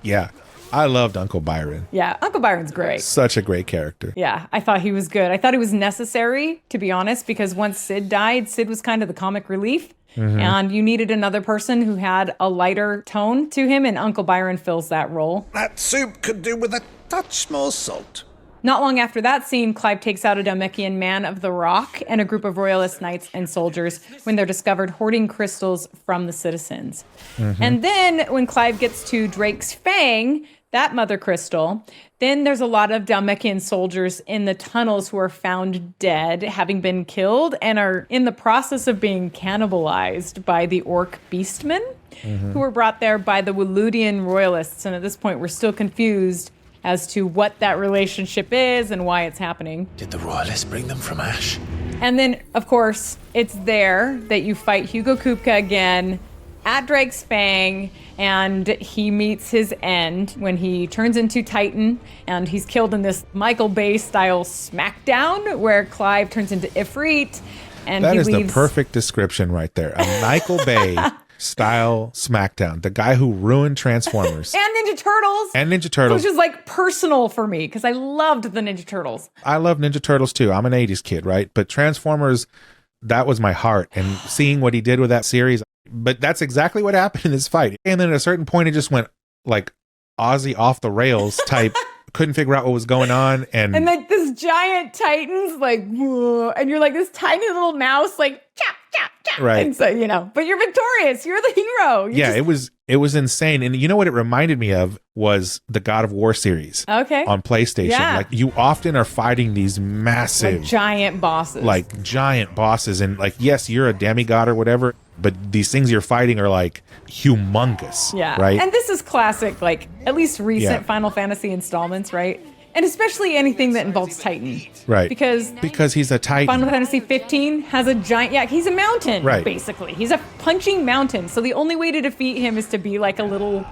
Yeah, I loved Uncle Byron. Yeah, Uncle Byron's great. Such a great character. Yeah, I thought he was good. I thought he was necessary, to be honest, because once Sid died, Sid was kind of the comic relief. And you needed another person who had a lighter tone to him, and Uncle Byron fills that role. That soup could do with a touch more salt. Not long after that scene, Clive takes out a Dhalmekian man of the rock and a group of royalist knights and soldiers when they're discovered hoarding crystals from the citizens. And then when Clive gets to Drake's Fang, that mother crystal, then there's a lot of Dhalmekian soldiers in the tunnels who are found dead, having been killed, and are in the process of being cannibalized by the orc beastmen, who were brought there by the Waludian royalists. And at this point, we're still confused as to what that relationship is and why it's happening. Did the royalists bring them from Ash? And then, of course, it's there that you fight Hugo Kupka again at Drake's Fang, and he meets his end when he turns into Titan, and he's killed in this Michael Bay style smackdown where Clive turns into Ifrit, and that he is leaves... the perfect description right there. A Michael Bay style smackdown. The guy who ruined Transformers. And Ninja Turtles. Which is like personal for me because I loved the Ninja Turtles. I love Ninja Turtles too. I'm an 80s kid, right? But Transformers, that was my heart. And seeing what he did with that series, but that's exactly what happened in this fight. And then at a certain point, it just went like Ozzy off the rails type. Couldn't figure out what was going on. And like this giant Titan's like, whoa, and you're like this tiny little mouse, like, chop, chop, chop. Right. And so, you know, but you're victorious. You're the hero. It was insane. And you know what it reminded me of was the God of War series. Okay. On PlayStation. Yeah. Like you often are fighting these massive like giant bosses. And like, yes, you're a demigod or whatever, but these things you're fighting are like humongous. Yeah. Right. And this is classic, like at least recent Final Fantasy installments, right? And especially anything that involves Titan. Right. Because he's a Titan. Final Fantasy 15 has a giant, he's a mountain, right. Basically. He's a punching mountain. So the only way to defeat him is to be like a little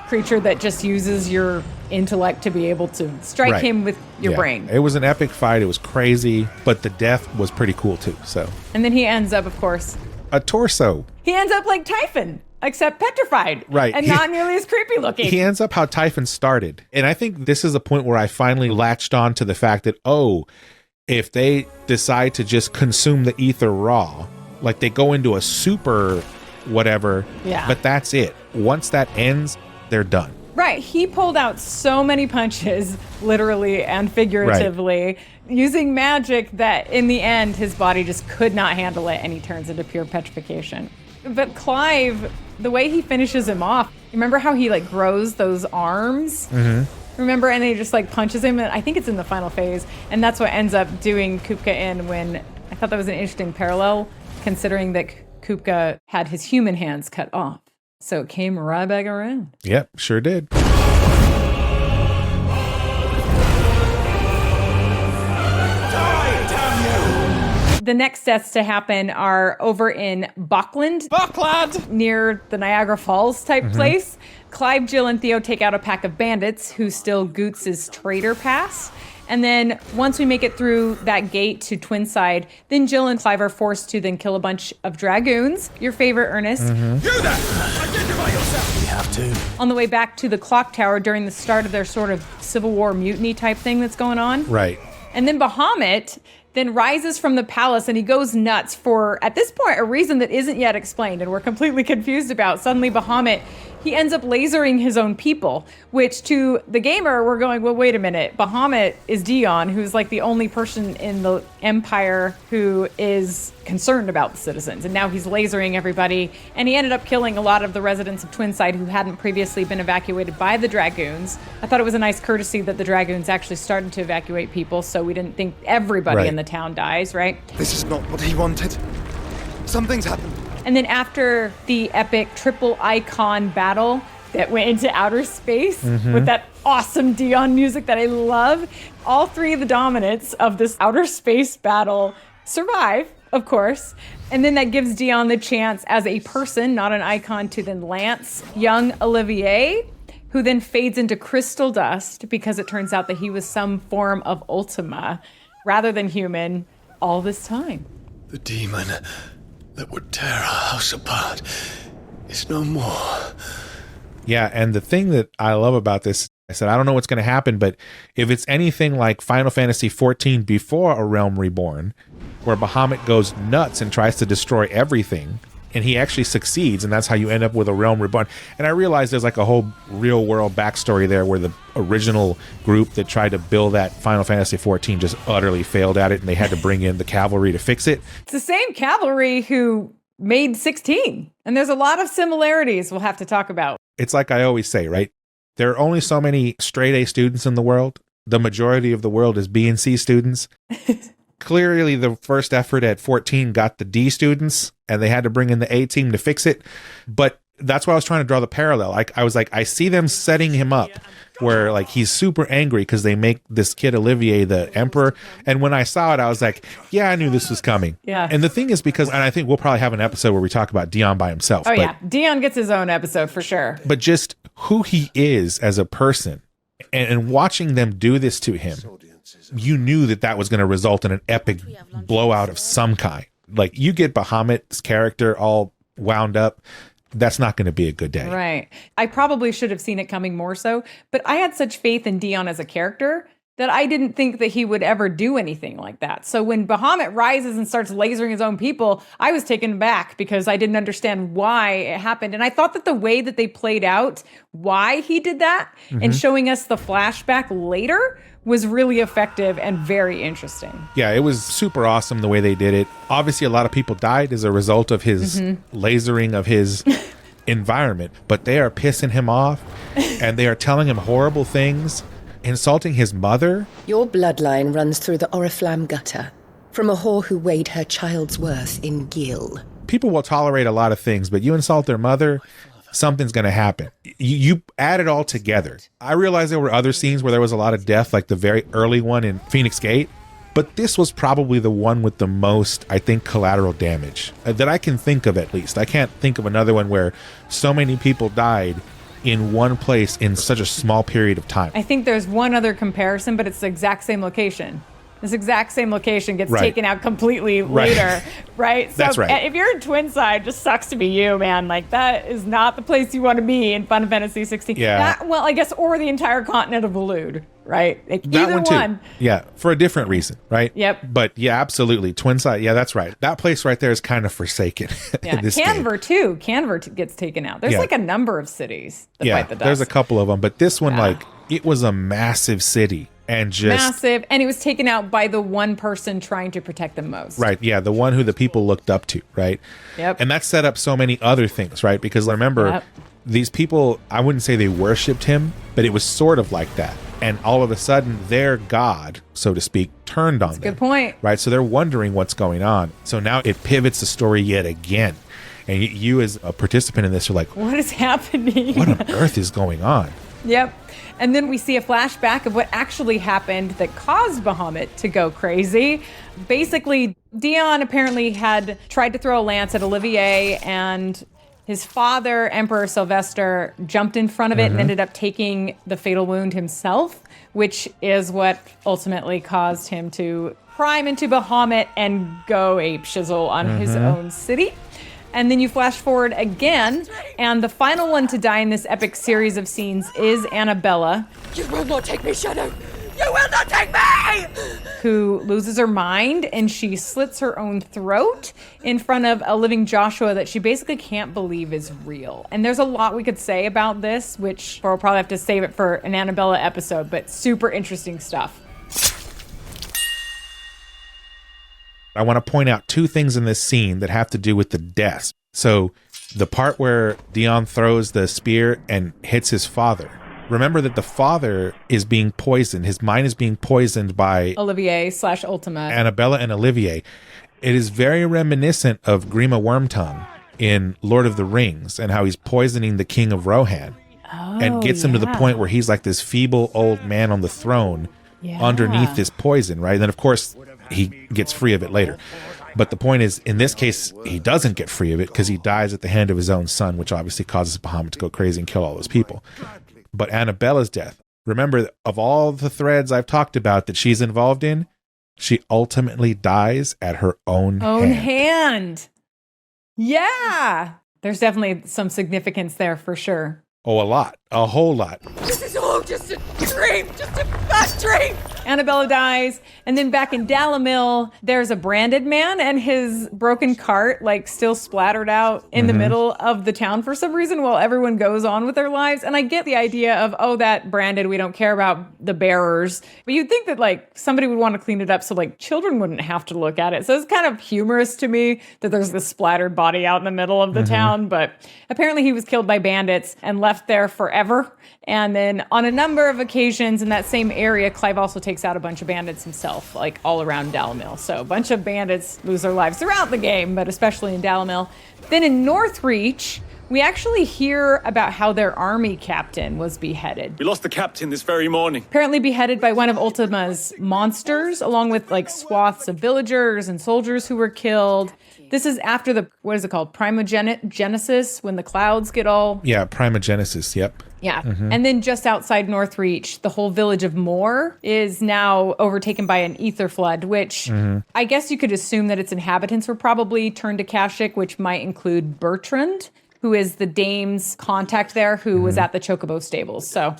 creature that just uses your intellect to be able to strike him with your brain. It was an epic fight. It was crazy, but the death was pretty cool too. So. And then he ends up, of course, a torso. He ends up like Typhon, except petrified. Right. And not nearly as creepy looking. He ends up how Typhon started. And I think this is a point where I finally latched on to the fact that, if they decide to just consume the ether raw, like they go into a super whatever, but that's it. Once that ends, they're done. Right. He pulled out so many punches, literally and figuratively, using magic that in the end, his body just could not handle it and he turns into pure petrification. But Clive, the way he finishes him off, remember how he like grows those arms? Mm-hmm. Remember? And then he just like punches him. And I think it's in the final phase. And that's what ends up doing Kupka in when I thought that was an interesting parallel, considering that Kupka had his human hands cut off. So it came right back around. Yep, sure did. The next deaths to happen are over in Buckland, near the Niagara Falls type place. Clive, Jill, and Theo take out a pack of bandits who steal Goots' trader pass. And then once we make it through that gate to Twinside, then Jill and Clive are forced to then kill a bunch of dragoons. Your favorite, Ernest. You there! Identify yourself! We have to. On the way back to the clock tower during the start of their sort of Civil War mutiny type thing that's going on. Right. And then Bahamut then rises from the palace and he goes nuts for, at this point, a reason that isn't yet explained and we're completely confused about. Suddenly Bahamut, he ends up lasering his own people, which to the gamer, we're going, well, wait a minute. Bahamut is Dion, who's like the only person in the Empire who is concerned about the citizens. And now he's lasering everybody. And he ended up killing a lot of the residents of Twinside who hadn't previously been evacuated by the Dragoons. I thought it was a nice courtesy that the Dragoons actually started to evacuate people, so we didn't think everybody in the town dies, right? This is not what he wanted. Something's happened. And then after the epic triple icon battle that went into outer space with that awesome Dion music that I love, all three of the dominants of this outer space battle survive, of course. And then that gives Dion the chance as a person, not an icon, to then lance young Olivier, who then fades into crystal dust because it turns out that he was some form of Ultima rather than human all this time. The demon that would tear our house apart is no more. Yeah, and the thing that I love about this, I said, I don't know what's going to happen, but if it's anything like Final Fantasy XIV before A Realm Reborn, where Bahamut goes nuts and tries to destroy everything, and he actually succeeds, and that's how you end up with A Realm Reborn. And I realize there's like a whole real world backstory there where the original group that tried to build that Final Fantasy XIV just utterly failed at it, and they had to bring in the cavalry to fix it. It's the same cavalry who made 16, and there's a lot of similarities we'll have to talk about. It's like I always say, right? There are only so many straight A students in the world. The majority of the world is B and C students. Clearly, the first effort at 14 got the D students, and they had to bring in the A team to fix it. But that's why I was trying to draw the parallel. I was like, I see them setting him up where like he's super angry because they make this kid Olivier the emperor. And when I saw it, I was like, yeah, I knew this was coming. Yeah. And the thing is, because, and I think we'll probably have an episode where we talk about Dion by himself. Oh, yeah. Dion gets his own episode for sure. But just who he is as a person and watching them do this to him, you knew that that was going to result in an epic blowout of some kind. Like you get Bahamut's character all wound up. that's not going to be a good day. Right. I probably should have seen it coming more so, but I had such faith in Dion as a character that I didn't think that he would ever do anything like that. So when Bahamut rises and starts lasering his own people, I was taken aback because I didn't understand why it happened. And I thought that the way that they played out why he did that and showing us the flashback later was really effective and very interesting. Yeah, it was super awesome the way they did it. Obviously, a lot of people died as a result of his lasering of his environment, but they are pissing him off and they are telling him horrible things, insulting his mother. Your bloodline runs through the Oriflamme gutter, from a whore who weighed her child's worth in gil. People will tolerate a lot of things, but you insult their mother, something's going to happen. You add it all together. I realized there were other scenes where there was a lot of death, like the very early one in Phoenix Gate, but this was probably the one with the most, I think, collateral damage that I can think of, at least. I can't think of another one where so many people died in one place in such a small period of time. I think there's one other comparison, but it's the exact same location. This exact same location gets taken out completely later, right? So That's right. If you're in Twinside, just sucks to be you, man. Like, that is not the place you want to be in Final Fantasy XVI. Yeah. Well, I guess, or the entire continent of Elude, right? Like, That either one too. Yeah, for a different reason, right? Yep. But yeah, absolutely. Twinside, yeah, that's right. That place right there is kind of forsaken. Yeah, in this game. Canver too. Canver gets taken out. There's like a number of cities that fight the dust. There's a couple of them, but this one, like, it was a massive city. And just massive, and it was taken out by the one person trying to protect them most. Right, yeah, the one who the people looked up to, right? Yep. And that set up so many other things, right? Because remember, these people, I wouldn't say they worshipped him, but it was sort of like that. And all of a sudden, their god, so to speak, turned on them. Good point. Right, so they're wondering what's going on. So now it pivots the story yet again. And you as a participant in this are like, what is happening? What on earth is going on? Yep. And then we see a flashback of what actually happened that caused Bahamut to go crazy. Basically, Dion apparently had tried to throw a lance at Olivier, and his father, Emperor Sylvester, jumped in front of it and ended up taking the fatal wound himself, which is what ultimately caused him to prime into Bahamut and go ape shizzle on his own city. And then you flash forward again, and the final one to die in this epic series of scenes is Annabella. You will not take me, Shadow! You will not take me! Who loses her mind, and she slits her own throat in front of a living Joshua that she basically can't believe is real. And there's a lot we could say about this, which we'll probably have to save it for an Annabella episode, but super interesting stuff. I want to point out two things in this scene that have to do with the deaths. So the part where Dion throws the spear and hits his father. Remember that the father is being poisoned. His mind is being poisoned by Olivier/Ultima. Annabella and Olivier. It is very reminiscent of Grima Wormtongue in Lord of the Rings and how he's poisoning the King of Rohan and gets him to the point where he's like this feeble old man on the throne underneath this poison, right? And then, of course, he gets free of it later. But the point is, in this case, he doesn't get free of it because he dies at the hand of his own son, which obviously causes Bahamut to go crazy and kill all those people. But Annabella's death, remember, of all the threads I've talked about that she's involved in, she ultimately dies at her own hand. Yeah. There's definitely some significance there for sure. Oh, a lot. A whole lot. This is all just a dream, just a bad dream. Annabella dies, and then back in Dalamil, there's a branded man and his broken cart, like, still splattered out in the middle of the town for some reason while everyone goes on with their lives. And I get the idea of, oh, that branded, we don't care about the bearers. But you'd think that, like, somebody would want to clean it up so, like, children wouldn't have to look at it. So it's kind of humorous to me that there's this splattered body out in the middle of the town. But apparently he was killed by bandits and left there forever. And then on a number of occasions in that same area, Clive also takes out a bunch of bandits himself, like all around Dalamil. So a bunch of bandits lose their lives throughout the game, but especially in Dalamil. Then in Northreach, we actually hear about how their army captain was beheaded. We lost the captain this very morning. Apparently beheaded by one of Ultima's monsters, along with like swaths of villagers and soldiers who were killed. This is after the, what is it called? Primogenesis, when the clouds get all... Yeah, Primogenesis, yep. Yeah. And then just outside Northreach, the whole village of Moor is now overtaken by an ether flood, which I guess you could assume that its inhabitants were probably turned to Kashyyyk, which might include Bertrand, who is the dame's contact there, who was at the Chocobo stables. So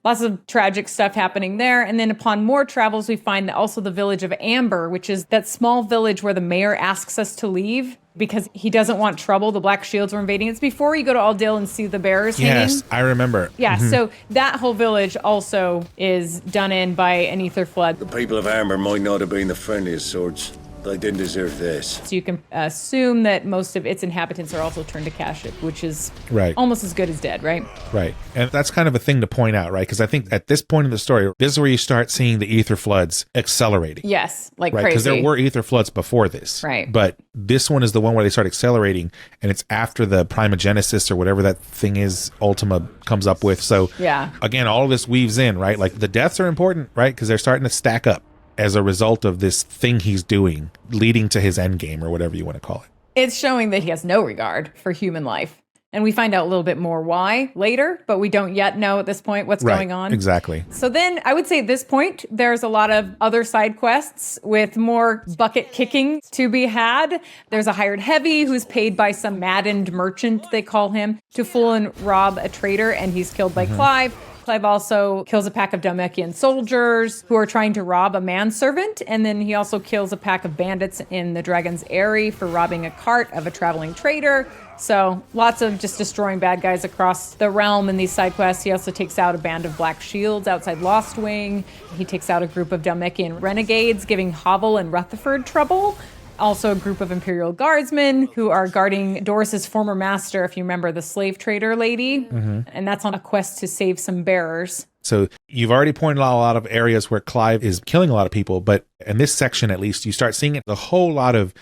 lots of tragic stuff happening there. And then upon more travels, we find that also the village of Amber, which is that small village where the mayor asks us to leave because he doesn't want trouble. The Black Shields were invading. It's before you go to Aldil and see the bears hanging. Yes, I remember. Yeah, so that whole village also is done in by an ether flood. The people of Amber might not have been the friendliest sorts. They didn't deserve this. So you can assume that most of its inhabitants are also turned to Kashyyyk, which is almost as good as dead, right? Right. And that's kind of a thing to point out, right? Because I think at this point in the story, this is where you start seeing the ether floods accelerating. Yes, like right? crazy. Because there were ether floods before this. Right. But this one is the one where they start accelerating, and it's after the primogenesis or whatever that thing is Ultima comes up with. So yeah, again, all of this weaves in, right? Like the deaths are important, right? Because they're starting to stack up as a result of this thing he's doing, leading to his end game or whatever you want to call it. It's showing that he has no regard for human life. And we find out a little bit more why later, but we don't yet know at this point what's going on. Exactly. So then I would say at this point, there's a lot of other side quests with more bucket kicking to be had. There's a hired heavy who's paid by some maddened merchant, they call him, to fool and rob a trader, and he's killed by Clive. Clive also kills a pack of Dhalmekian soldiers who are trying to rob a manservant, and then he also kills a pack of bandits in the Dragon's Eyrie for robbing a cart of a traveling trader. So lots of just destroying bad guys across the realm in these side quests. He also takes out a band of Black Shields outside Lost Wing. He takes out a group of Dhalmekian renegades, giving Havel and Rutherford trouble. Also a group of Imperial guardsmen who are guarding Doris's former master, if you remember, the slave trader lady. And that's on a quest to save some bearers. So you've already pointed out a lot of areas where Clive is killing a lot of people, but in this section at least, you start seeing a whole lot of,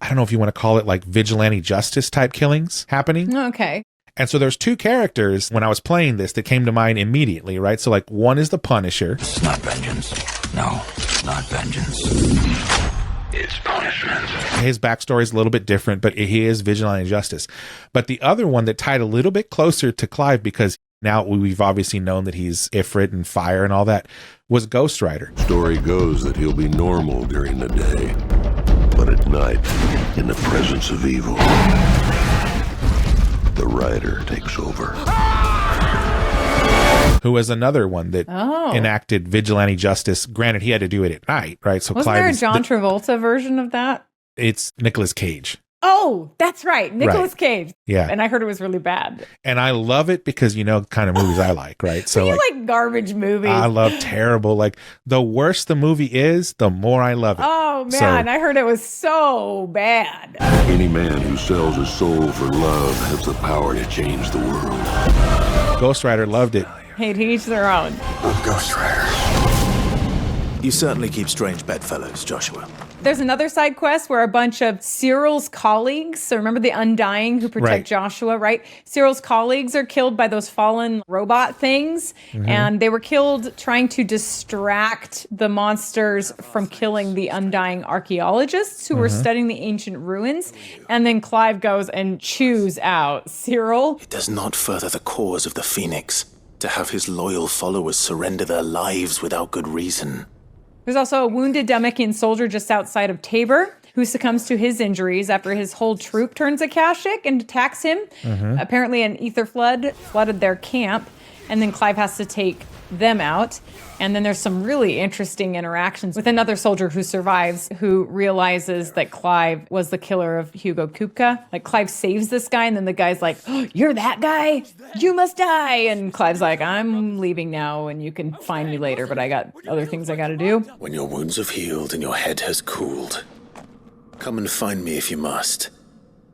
I don't know if you want to call it like vigilante justice type killings happening. Okay. And so there's two characters when I was playing this that came to mind immediately, right? So like one is the Punisher. It's not vengeance. No, it's not vengeance. It's punishment. His backstory is a little bit different, but he is vigilante justice. But the other one that tied a little bit closer to Clive, because now we've obviously known that he's Ifrit and fire and all that, was Ghost Rider. Story goes that he'll be normal during the day, but at night, in the presence of evil, the Rider takes over. Who was another one that enacted vigilante justice. Granted, he had to do it at night, right? So Wasn't Clive there a John Travolta version of that? It's Nicolas Cage. Oh, that's right. Nicolas Cage. Yeah. And I heard it was really bad. And I love it because you know the kind of movies I like, right? So you like garbage movies. I love terrible. Like the worse the movie is, the more I love it. Oh man, I heard it was so bad. Any man who sells his soul for love has the power to change the world. Ghost Rider loved it. Hey, to each their own. Ghost Rider. You certainly keep strange bedfellows, Joshua. There's another side quest where a bunch of Cyril's colleagues, so remember the Undying who protect Joshua, right? Cyril's colleagues are killed by those fallen robot things, and they were killed trying to distract the monsters from killing the Undying archaeologists who were studying the ancient ruins. And then Clive goes and chews out Cyril. It does not further the cause of the Phoenix to have his loyal followers surrender their lives without good reason. There's also a wounded Dhalmekian soldier just outside of Tabor who succumbs to his injuries after his whole troop turns to Kashyyyk and attacks him. Apparently an ether flood flooded their camp, and then Clive has to take them out. And then there's some really interesting interactions with another soldier who survives, who realizes that Clive was the killer of Hugo Kupka. Like, Clive saves this guy, and then the guy's like, oh, you're that guy? You must die. And Clive's like, I'm leaving now, and you can find me later, but I got other things I gotta do. When your wounds have healed and your head has cooled, come and find me if you must.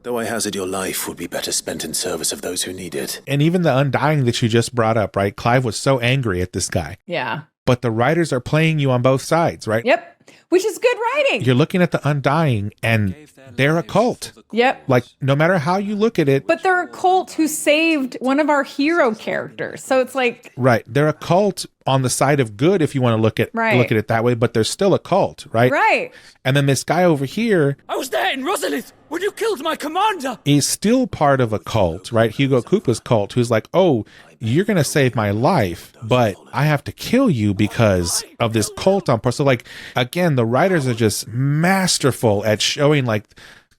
Though I hazard your life would be better spent in service of those who need it. And even the Undying that you just brought up, right? Clive was so angry at this guy. Yeah. But the writers are playing you on both sides, right? Yep. Which is good writing. You're looking at the Undying, and they're a cult. Yep. Like, no matter how you look at it. But they're a cult who saved one of our hero characters. So it's like... Right. They're a cult on the side of good, if you want to look at it that way, but they're still a cult, right? Right. And then this guy over here... I was there in Rosalith when you killed my commander! Is still part of a cult, right? Hugo Kupa's cult, who's like, oh, you're going to save my life, but I have to kill you because of this cult on part. So, like, again, the writers are just masterful at showing, like,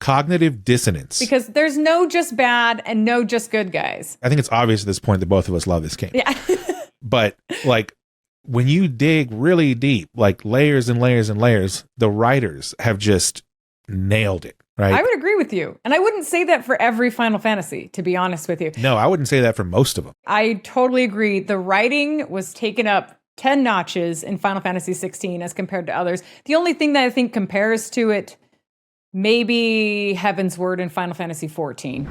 cognitive dissonance. Because there's no just bad and no just good guys. I think it's obvious at this point that both of us love this game. Yeah. But like when you dig really deep, like layers and layers and layers, the writers have just nailed it, right? I would agree with you. And I wouldn't say that for every Final Fantasy, to be honest with you. No, I wouldn't say that for most of them. I totally agree. The writing was taken up 10 notches in Final Fantasy XVI as compared to others. The only thing that I think compares to it, maybe Heaven's Word in Final Fantasy XIV.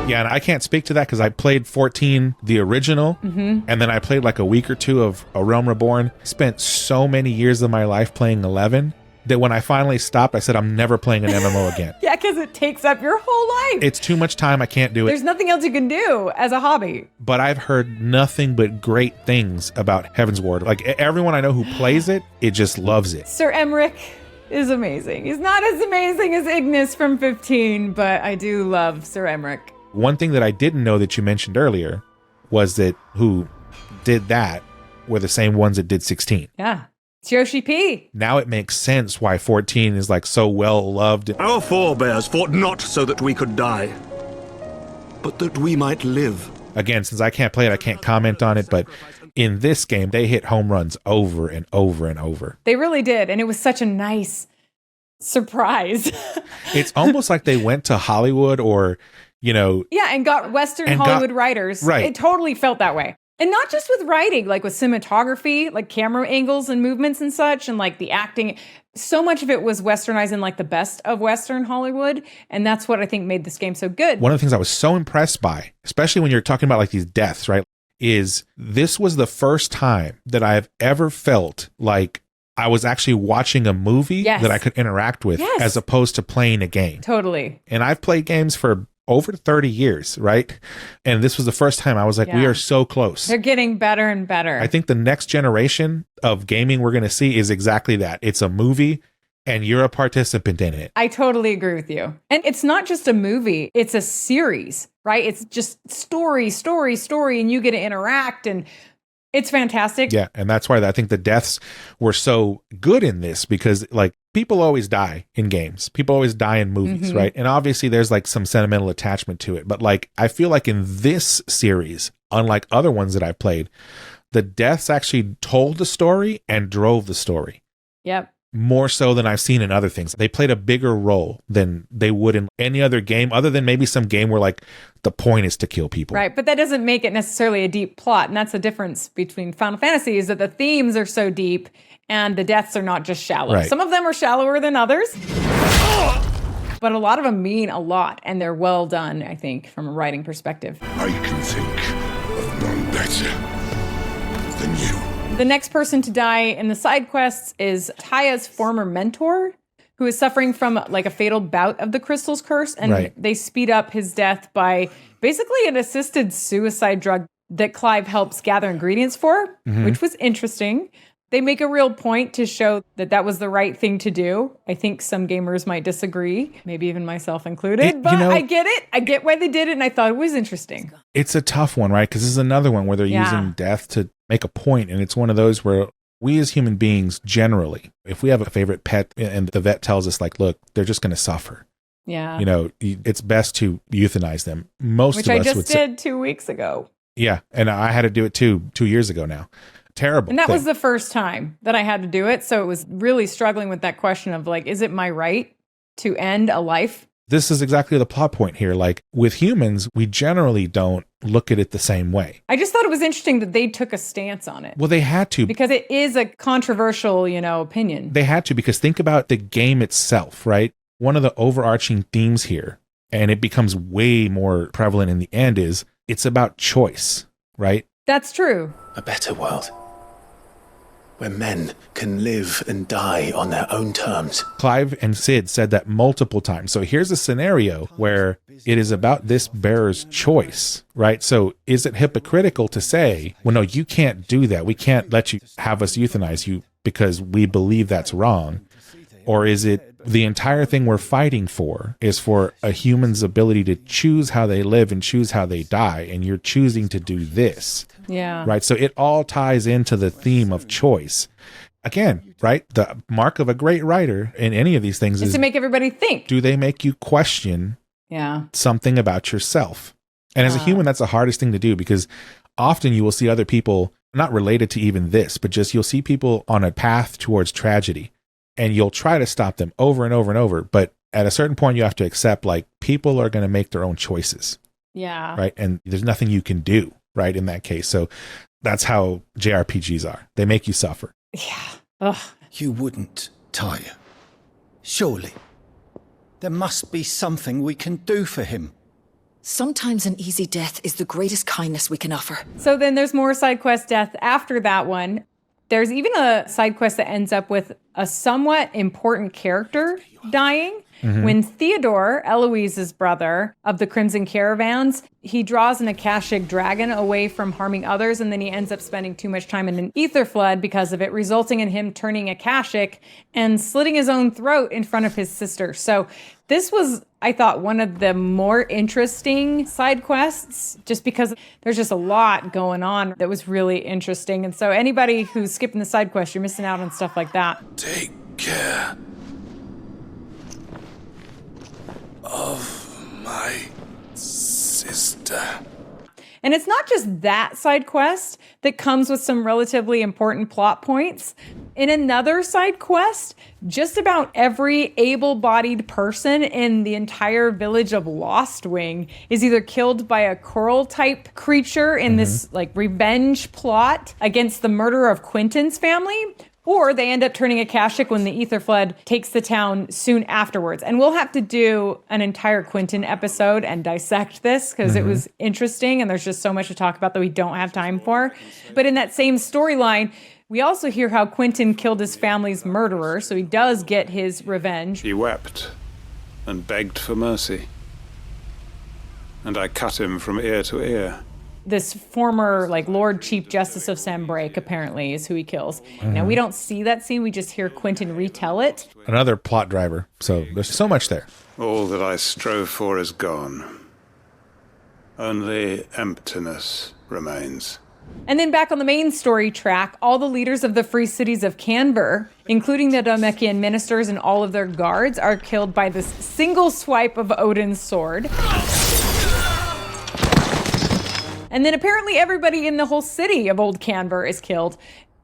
Yeah, and I can't speak to that because I played 14, the original, and then I played like a week or two of A Realm Reborn. Spent so many years of my life playing 11 that when I finally stopped, I said, I'm never playing an MMO again. Yeah, because it takes up your whole life. It's too much time. I can't do it. There's nothing else you can do as a hobby. But I've heard nothing but great things about Heaven's Ward. Like everyone I know who plays it, it just loves it. Sir Emmerich is amazing. He's not as amazing as Ignis from 15, but I do love Sir Emmerich. One thing that I didn't know that you mentioned earlier was that who did that were the same ones that did 16. Yeah. It's Yoshi P. Now it makes sense why 14 is like so well loved. Our forebears fought not so that we could die, but that we might live. Again, since I can't play it, I can't comment on it, but in this game, they hit home runs over and over and over. They really did. And it was such a nice surprise. It's almost like they went to Hollywood or, you know. Yeah, and got Western Hollywood writers. Right. It totally felt that way. And not just with writing, like with cinematography, like camera angles and movements and such, and like the acting. So much of it was westernizing like the best of Western Hollywood. And that's what I think made this game so good. One of the things I was so impressed by, especially when you're talking about like these deaths, right, is this was the first time that I've ever felt like I was actually watching a movie that I could interact with as opposed to playing a game. Totally. And I've played games for over 30 years, right? And this was the first time I was like, we are so close. They're getting better and better. I think the next generation of gaming we're going to see is exactly that. It's a movie and you're a participant in it. I totally agree with you. And it's not just a movie, it's a series, right? It's just story, and you get to interact, and it's fantastic. Yeah, and that's why I think the deaths were so good in this, because like people always die in games. People always die in movies, right? And obviously there's like some sentimental attachment to it. But like I feel like in this series, unlike other ones that I've played, the deaths actually told the story and drove the story. Yep. More so than I've seen in other things. They played a bigger role than they would in any other game, other than maybe some game where like the point is to kill people. Right, but that doesn't make it necessarily a deep plot. And that's the difference between Final Fantasy, is that the themes are so deep and the deaths are not just shallow. Right. Some of them are shallower than others, but a lot of them mean a lot, and they're well done, I think, from a writing perspective. I can think of none better than you. The next person to die in the side quests is Taya's former mentor, who is suffering from like a fatal bout of the Crystal's Curse, and they speed up his death by basically an assisted suicide drug that Clive helps gather ingredients for, which was interesting. They make a real point to show that that was the right thing to do. I think some gamers might disagree, maybe even myself included, but I get it. I get why they did it, and I thought it was interesting. It's a tough one, right? Because this is another one where they're using death to make a point, and it's one of those where we as human beings generally, if we have a favorite pet and the vet tells us like, look, they're just going to suffer. Yeah. You know, it's best to euthanize them. Most Which of us I just would did 2 weeks ago. Yeah, and I had to do it too 2 years ago now. Terrible. And that thing. was the first time that I had to do it. So it was really struggling with that question of like, is it my right to end a life? This is exactly the plot point here. Like with humans, we generally don't look at it the same way. I just thought it was interesting that they took a stance on it. Well, they had to. Because it is a controversial, opinion. They had to, because think about the game itself, right? One of the overarching themes here, and it becomes way more prevalent in the end, is it's about choice, right? That's true. A better world. where men can live and die on their own terms. Clive and Sid said that multiple times. So here's a scenario where it is about this bearer's choice, right? So is it hypocritical to say, well, no, you can't do that. We can't let you have us euthanize you because we believe that's wrong? Or is it the entire thing we're fighting for is for a human's ability to choose how they live and choose how they die, and you're choosing to do this? Yeah. Right. So it all ties into the theme of choice. Again, right? The mark of a great writer in any of these things is to make everybody think. Do they make you question something about yourself? And as a human, that's the hardest thing to do, because often you will see other people, not related to even this, but just you'll see people on a path towards tragedy, and you'll try to stop them over and over and over. But at a certain point, you have to accept, like, people are going to make their own choices. Yeah. Right. And there's nothing you can do, right, in that case. So that's how JRPGs are. They make you suffer. Yeah. Ugh. You wouldn't, Ty. Surely. There must be something we can do for him. Sometimes an easy death is the greatest kindness we can offer. So then there's more side quest death after that one. There's even a side quest that ends up with a somewhat important character dying. Mm-hmm. When Theodore, Eloise's brother of the Crimson Caravans, he draws an Akashic dragon away from harming others, and then he ends up spending too much time in an ether flood because of it, resulting in him turning Akashic and slitting his own throat in front of his sister. So this was, I thought, one of the more interesting side quests, just because there's just a lot going on that was really interesting. And so anybody who's skipping the side quest, you're missing out on stuff like that. Take care of my sister. And it's not just that side quest that comes with some relatively important plot points. In another side quest, just about every able-bodied person in the entire village of Lost Wing is either killed by a coral-type creature in this like revenge plot against the murder of Quentin's family, or they end up turning Akashic when the ether flood takes the town soon afterwards. And we'll have to do an entire Quentin episode and dissect this because it was interesting and there's just so much to talk about that we don't have time for. But in that same storyline, we also hear how Quentin killed his family's murderer, so he does get his revenge. He wept and begged for mercy, and I cut him from ear to ear. This former, like, Lord Chief Justice of Sanbreak, apparently, is who he kills. Now, we don't see that scene. We just hear Quentin retell it. Another plot driver. So there's so much there. All that I strove for is gone. Only emptiness remains. And then back on the main story track, all the leaders of the free cities of Canver, including the Dhalmekian ministers and all of their guards, are killed by this single swipe of Odin's sword. And then apparently everybody in the whole city of Old Canver is killed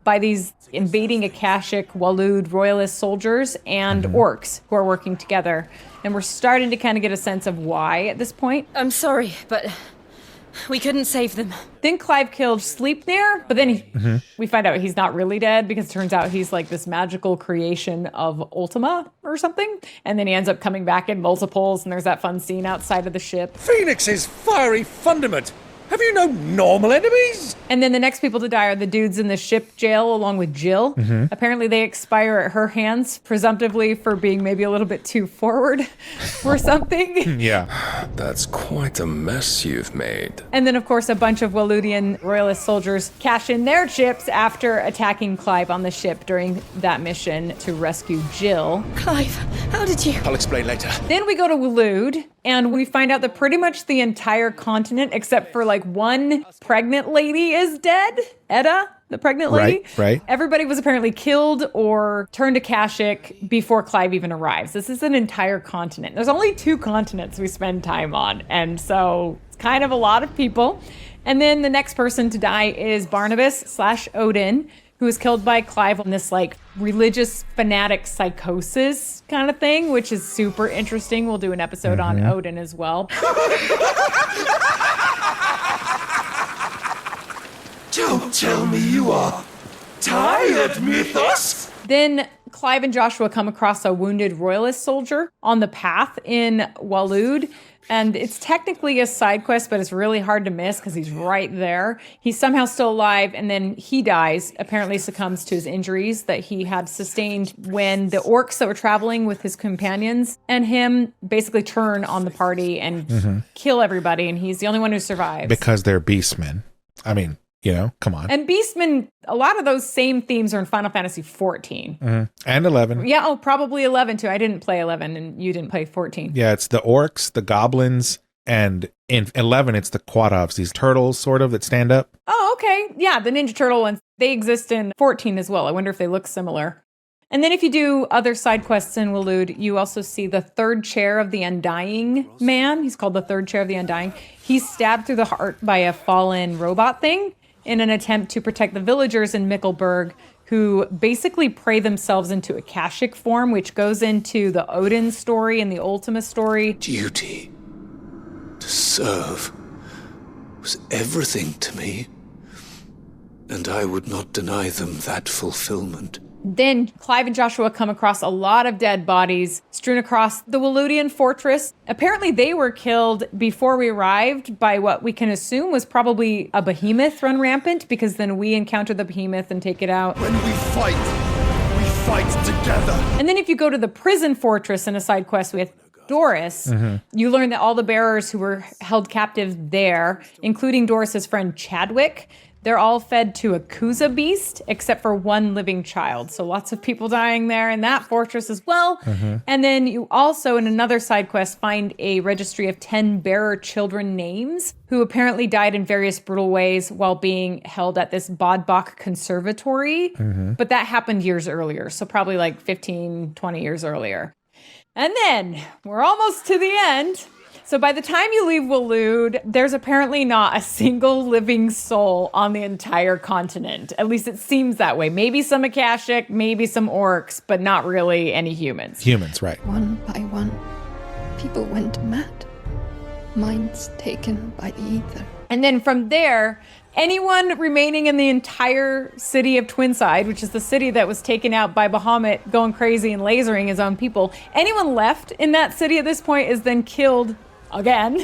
by these invading Akashic Waloed royalist soldiers and orcs who are working together. And we're starting to kind of get a sense of why at this point. I'm sorry, but we couldn't save them. Then Clive killed Sleipnir, but then we find out he's not really dead because it turns out he's like this magical creation of Ultima or something. And then he ends up coming back in multiples, and there's that fun scene outside of the ship. Phoenix's fiery fundament! Have you no normal enemies? And then the next people to die are the dudes in the ship jail along with Jill. Apparently they expire at her hands, presumptively for being maybe a little bit too forward or something. Yeah. That's quite a mess you've made. And then, of course, a bunch of Waludian royalist soldiers cash in their chips after attacking Clive on the ship during that mission to rescue Jill. Clive, how did you? I'll explain later. Then we go to Walud, and we find out that pretty much the entire continent, except for like one pregnant lady, is dead. Edda, the pregnant lady. Right. Everybody was apparently killed or turned Akashic before Clive even arrives. This is an entire continent. There's only 2 continents we spend time on, and so it's kind of a lot of people. And then the next person to die is Barnabas/Odin, who was killed by Clive on this like religious fanatic psychosis kind of thing, which is super interesting. We'll do an episode on Odin as well. Don't tell me you are tired, Mythos! Then Clive and Joshua come across a wounded royalist soldier on the path in Waloed. And it's technically a side quest, but it's really hard to miss because he's right there. He's somehow still alive, and then he dies, apparently succumbs to his injuries that he had sustained when the orcs that were traveling with his companions and him basically turn on the party and kill everybody, and he's the only one who survives. Because they're beastmen. I mean, come on. And beastmen, a lot of those same themes are in Final Fantasy XIV. And 11. Yeah, probably 11 too. I didn't play 11 and you didn't play 14. Yeah, it's the orcs, the goblins, and in 11, it's the Quadovs, these turtles sort of that stand up. Oh, okay. Yeah, the Ninja Turtle ones, they exist in 14 as well. I wonder if they look similar. And then if you do other side quests in Waloed, you also see the third chair of the Undying man. He's called the third chair of the Undying. He's stabbed through the heart by a fallen robot thing in an attempt to protect the villagers in Mickelberg, who basically pray themselves into Akashic form, which goes into the Odin story and the Ultima story. Duty to serve was everything to me, and I would not deny them that fulfillment. Then Clive and Joshua come across a lot of dead bodies strewn across the Walodian fortress. Apparently they were killed before we arrived by what we can assume was probably a behemoth run rampant, because then we encounter the behemoth and take it out. When we fight together. And then if you go to the prison fortress in a side quest with Doris, you learn that all the bearers who were held captive there, including Doris's friend Chadwick, they're all fed to a Kuza beast, except for one living child. So lots of people dying there in that fortress as well. And then you also, in another side quest, find a registry of 10 bearer children names who apparently died in various brutal ways while being held at this Bodbach conservatory. But that happened years earlier, so probably like 15, 20 years earlier. And then we're almost to the end. So by the time you leave Waloed, there's apparently not a single living soul on the entire continent. At least it seems that way. Maybe some Akashic, maybe some orcs, but not really any humans. Humans, right. One by one, people went mad. Minds taken by the ether. And then from there, anyone remaining in the entire city of Twinside, which is the city that was taken out by Bahamut going crazy and lasering his own people, anyone left in that city at this point is then killed again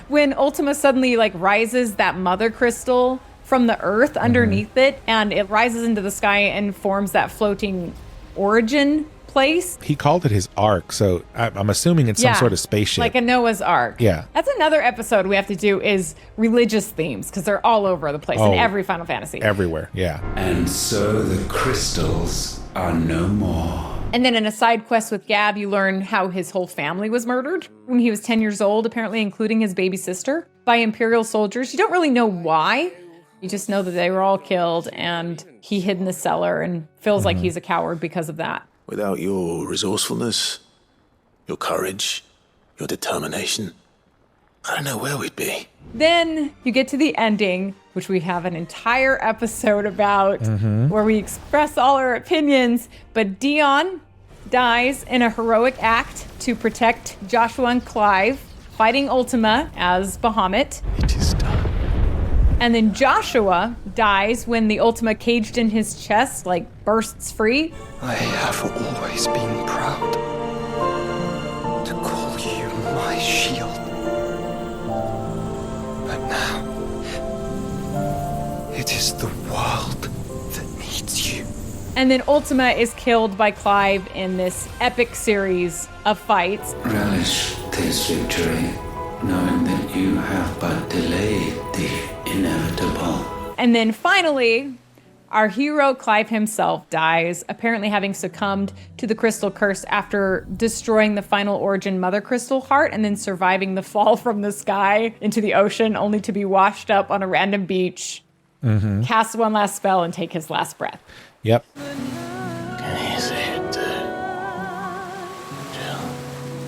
when Ultima suddenly rises that mother crystal from the earth underneath it, and it rises into the sky and forms that floating origin place. He called it his ark, so I'm assuming it's some sort of spaceship. Like a Noah's Ark. Yeah. That's another episode we have to do, is religious themes, because they're all over the place in every Final Fantasy. Everywhere, yeah. And so the crystals are no more. And then in a side quest with Gab, you learn how his whole family was murdered when he was 10 years old, apparently including his baby sister, by Imperial soldiers. You don't really know why. You just know that they were all killed, and he hid in the cellar and feels like he's a coward because of that. Without your resourcefulness, your courage, your determination, I don't know where we'd be. Then you get to the ending, which we have an entire episode about, where we express all our opinions. But Dion dies in a heroic act to protect Joshua and Clive, fighting Ultima as Bahamut. It is done. And then Joshua dies when the Ultima caged in his chest, bursts free. I have always been proud to call you my shield. But now, it is the world that needs you. And then Ultima is killed by Clive in this epic series of fights. Relish this victory, knowing that you have but delayed the inevitable. And then finally, our hero Clive himself dies, apparently having succumbed to the crystal curse after destroying the final origin mother crystal heart and then surviving the fall from the sky into the ocean, only to be washed up on a random beach, cast one last spell, and take his last breath. Yep.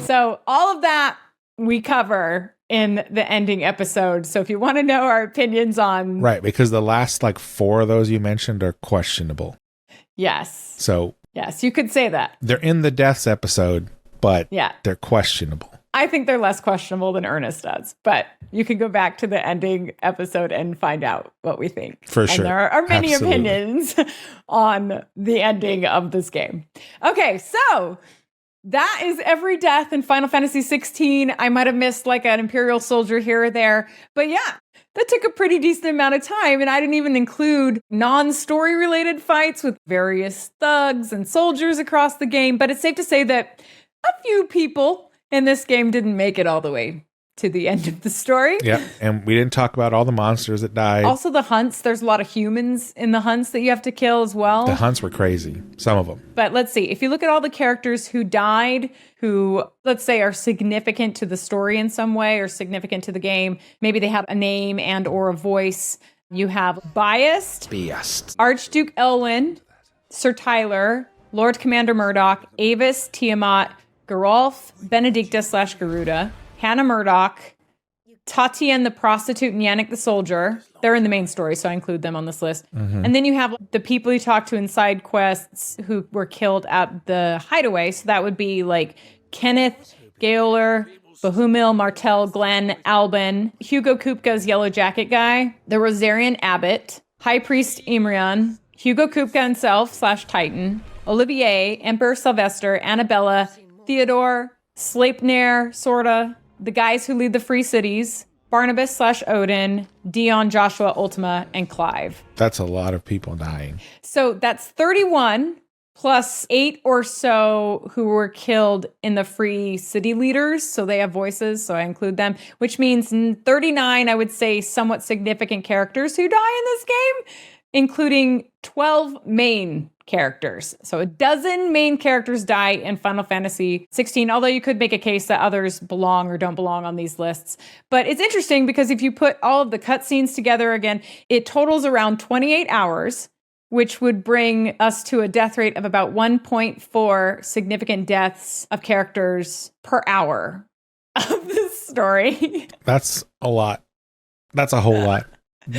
So all of that we cover in the ending episode. So if you want to know our opinions on... Right, because the last 4 of those you mentioned are questionable. Yes. So... Yes, you could say that. They're in the deaths episode, but yeah, they're questionable. I I think they're less questionable than Ernest does. But you can go back to the ending episode and find out what we think. For sure. And there are many Absolutely. opinions on the ending of this game. Okay, so that is every death in Final Fantasy XVI. I might have missed like an Imperial soldier here or there. But yeah, that took a pretty decent amount of time. And I didn't even include non-story related fights with various thugs and soldiers across the game. But it's safe to say that a few people in this game didn't make it all the way to the end of the story. Yeah, and we didn't talk about all the monsters that died. Also the hunts. There's a lot of humans in the hunts that you have to kill as well. The hunts were crazy, some of them. But let's see. If you look at all the characters who died, who, let's say, are significant to the story in some way or significant to the game, maybe they have a name and or a voice. You have Biased, Archduke Elwyn, Sir Tyler, Lord Commander Murdoch, Avis, Tiamat, Geralf, Benedicta/Garuda, Hannah Murdoch, Tatian the prostitute, and Yannick the soldier. They're in the main story, so I include them on this list. Mm-hmm. And then you have the people you talk to in side quests who were killed at the hideaway. So that would be like Kenneth, Gaoler, Bohumil, Martel, Glenn, Albin, Hugo Kupka's Yellow Jacket guy, the Rosarian Abbot, High Priest Imrian, Hugo Kupka himself /Titan, Olivier, Emperor Sylvester, Annabella, Theodore, Sleipnir, sorta, the guys who lead the Free Cities, Barnabas/Odin, Dion, Joshua, Ultima, and Clive. That's a lot of people dying. So that's 31 plus 8 or so who were killed in the Free City leaders. So they have voices, so I include them, which means 39, I would say, somewhat significant characters who die in this game, including 12 main characters. So a dozen main characters die in Final Fantasy XVI, although you could make a case that others belong or don't belong on these lists. But it's interesting because if you put all of the cutscenes together again, it totals around 28 hours, which would bring us to a death rate of about 1.4 significant deaths of characters per hour of this story. That's a lot. That's a whole lot.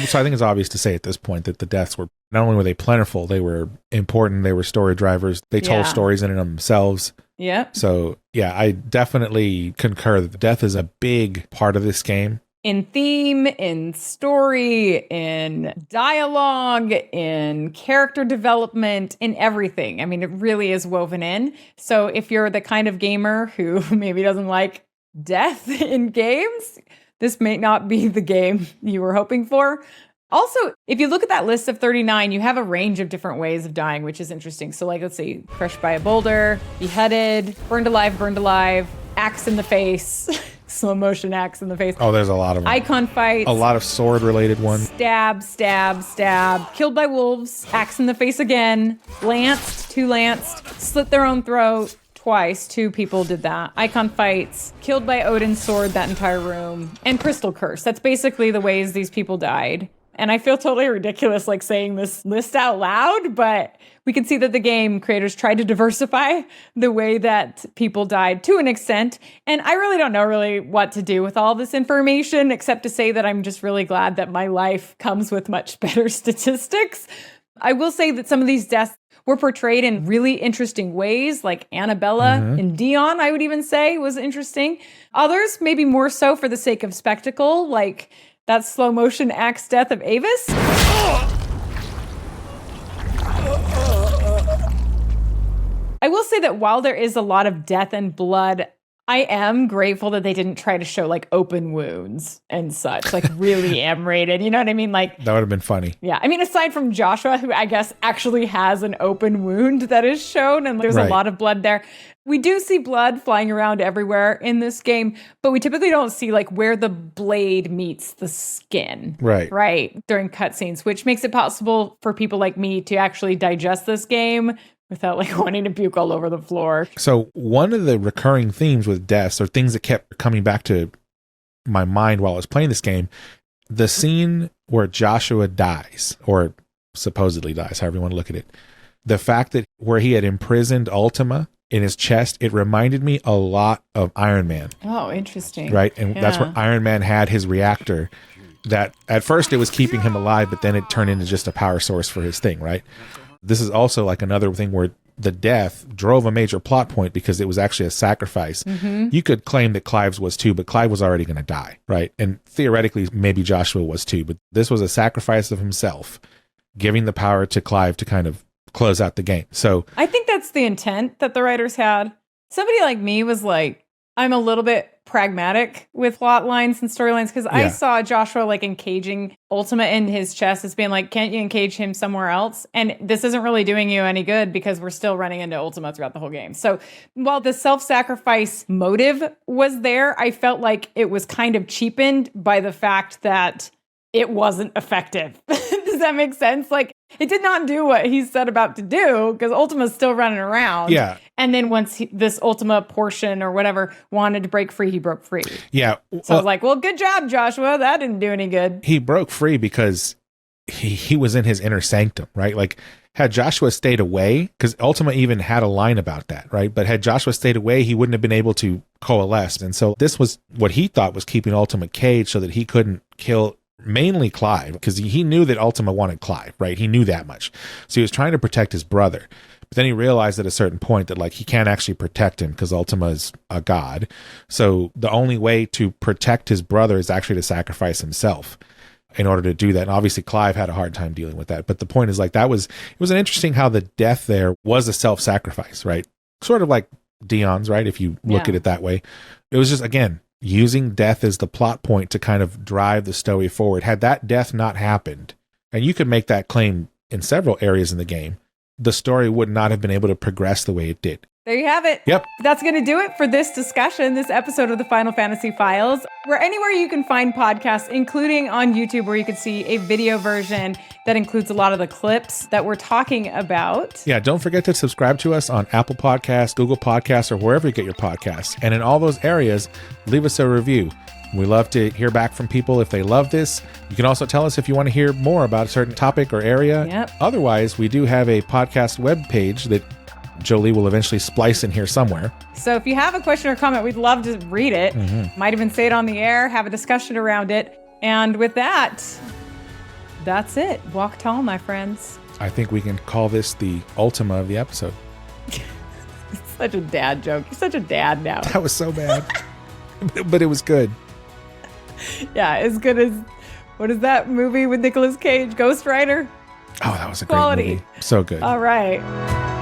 So I think it's obvious to say at this point that the deaths were, not only were they plentiful, they were important, they were story drivers, they told stories in and of themselves. Yeah. So yeah, I definitely concur that death is a big part of this game. In theme, in story, in dialogue, in character development, in everything. I mean, it really is woven in. So if you're the kind of gamer who maybe doesn't like death in games, this may not be the game you were hoping for. Also, if you look at that list of 39, you have a range of different ways of dying, which is interesting. So like, let's see, crushed by a boulder, beheaded, burned alive, axe in the face, slow motion axe in the face. Oh, there's a lot of them. Icon fights. A lot of sword related ones. Stab, killed by wolves, axe in the face again, two lanced, slit their own throat. Twice, 2 people did that. Icon fights, killed by Odin's sword, that entire room, and Crystal Curse. That's basically the ways these people died. And I feel totally ridiculous like saying this list out loud, but we can see that the game creators tried to diversify the way that people died to an extent. And I really don't know what to do with all this information, except to say that I'm just really glad that my life comes with much better statistics. I will say that some of these deaths were portrayed in really interesting ways, like Annabella and Dion, I would even say, was interesting. Others, maybe more so for the sake of spectacle, like that slow motion axe death of Avis. I will say that while there is a lot of death and blood, I am grateful that they didn't try to show like open wounds and such, like really M-rated. You know what I mean? Like that would have been funny. Yeah. I mean, aside from Joshua, who I guess actually has an open wound that is shown, and there's a lot of blood there. We do see blood flying around everywhere in this game, but we typically don't see like where the blade meets the skin. Right. During cutscenes, which makes it possible for people like me to actually digest this game without like wanting to puke all over the floor. So one of the recurring themes with deaths, or things that kept coming back to my mind while I was playing this game, the scene where Joshua dies, or supposedly dies, however you want to look at it. The fact that where he had imprisoned Ultima in his chest, it reminded me a lot of Iron Man. Oh, interesting. Right? And that's where Iron Man had his reactor that at first it was keeping him alive, but then it turned into just a power source for his thing, right? This is also like another thing where the death drove a major plot point because it was actually a sacrifice. You could claim that Clive's was too, but Clive was already going to die, right? And theoretically, maybe Joshua was too, but this was a sacrifice of himself, giving the power to Clive to kind of close out the game. So I think that's the intent that the writers had. Somebody like me was like, I'm a little bit pragmatic with plot lines and storylines because I saw Joshua like encaging Ultima in his chest as being like, can't you encage him somewhere else? And this isn't really doing you any good because we're still running into Ultima throughout the whole game. So while the self-sacrifice motive was there, I felt like it was kind of cheapened by the fact that it wasn't effective. Does that make sense? Like, it did not do what he set about to do because Ultima's still running around. Yeah. And then once this Ultima portion or whatever wanted to break free, he broke free. Yeah. So I was like, well, good job, Joshua. That didn't do any good. He broke free because he was in his inner sanctum, right? Like, had Joshua stayed away, because Ultima even had a line about that, right? But had Joshua stayed away, he wouldn't have been able to coalesce. And so this was what he thought was keeping Ultima caged so that he couldn't kill mainly Clive, because he knew that Ultima wanted Clive, right? He knew that much. So he was trying to protect his brother. But then he realized at a certain point that like he can't actually protect him because Ultima is a god. So the only way to protect his brother is actually to sacrifice himself in order to do that. And obviously Clive had a hard time dealing with that. But the point is like it was an interesting how the death there was a self-sacrifice, right? Sort of like Dion's, right? If you look at it that way. It was just, again, using death as the plot point to kind of drive the story forward. Had that death not happened, and you could make that claim in several areas in the game, the story would not have been able to progress the way it did. There you have it. Yep. That's going to do it for this discussion, this episode of the Final Fantasy Files. We're anywhere you can find podcasts, including on YouTube, where you can see a video version that includes a lot of the clips that we're talking about. Yeah, don't forget to subscribe to us on Apple Podcasts, Google Podcasts, or wherever you get your podcasts. And in all those areas, leave us a review. We love to hear back from people if they love this. You can also tell us if you want to hear more about a certain topic or area. Yep. Otherwise, we do have a podcast webpage that Jolie will eventually splice in here somewhere. So if you have a question or comment, we'd love to read it. Might even say it on the air, have a discussion around it. And with that, that's it. Walk tall, my friends. I think we can call this the Ultima of the episode. It's such a dad joke. You're such a dad now. That was so bad. But it was good. Yeah, as good as, what is that movie with Nicolas Cage, Ghost Rider? Oh, that was a Quality. great movie. So good. All right.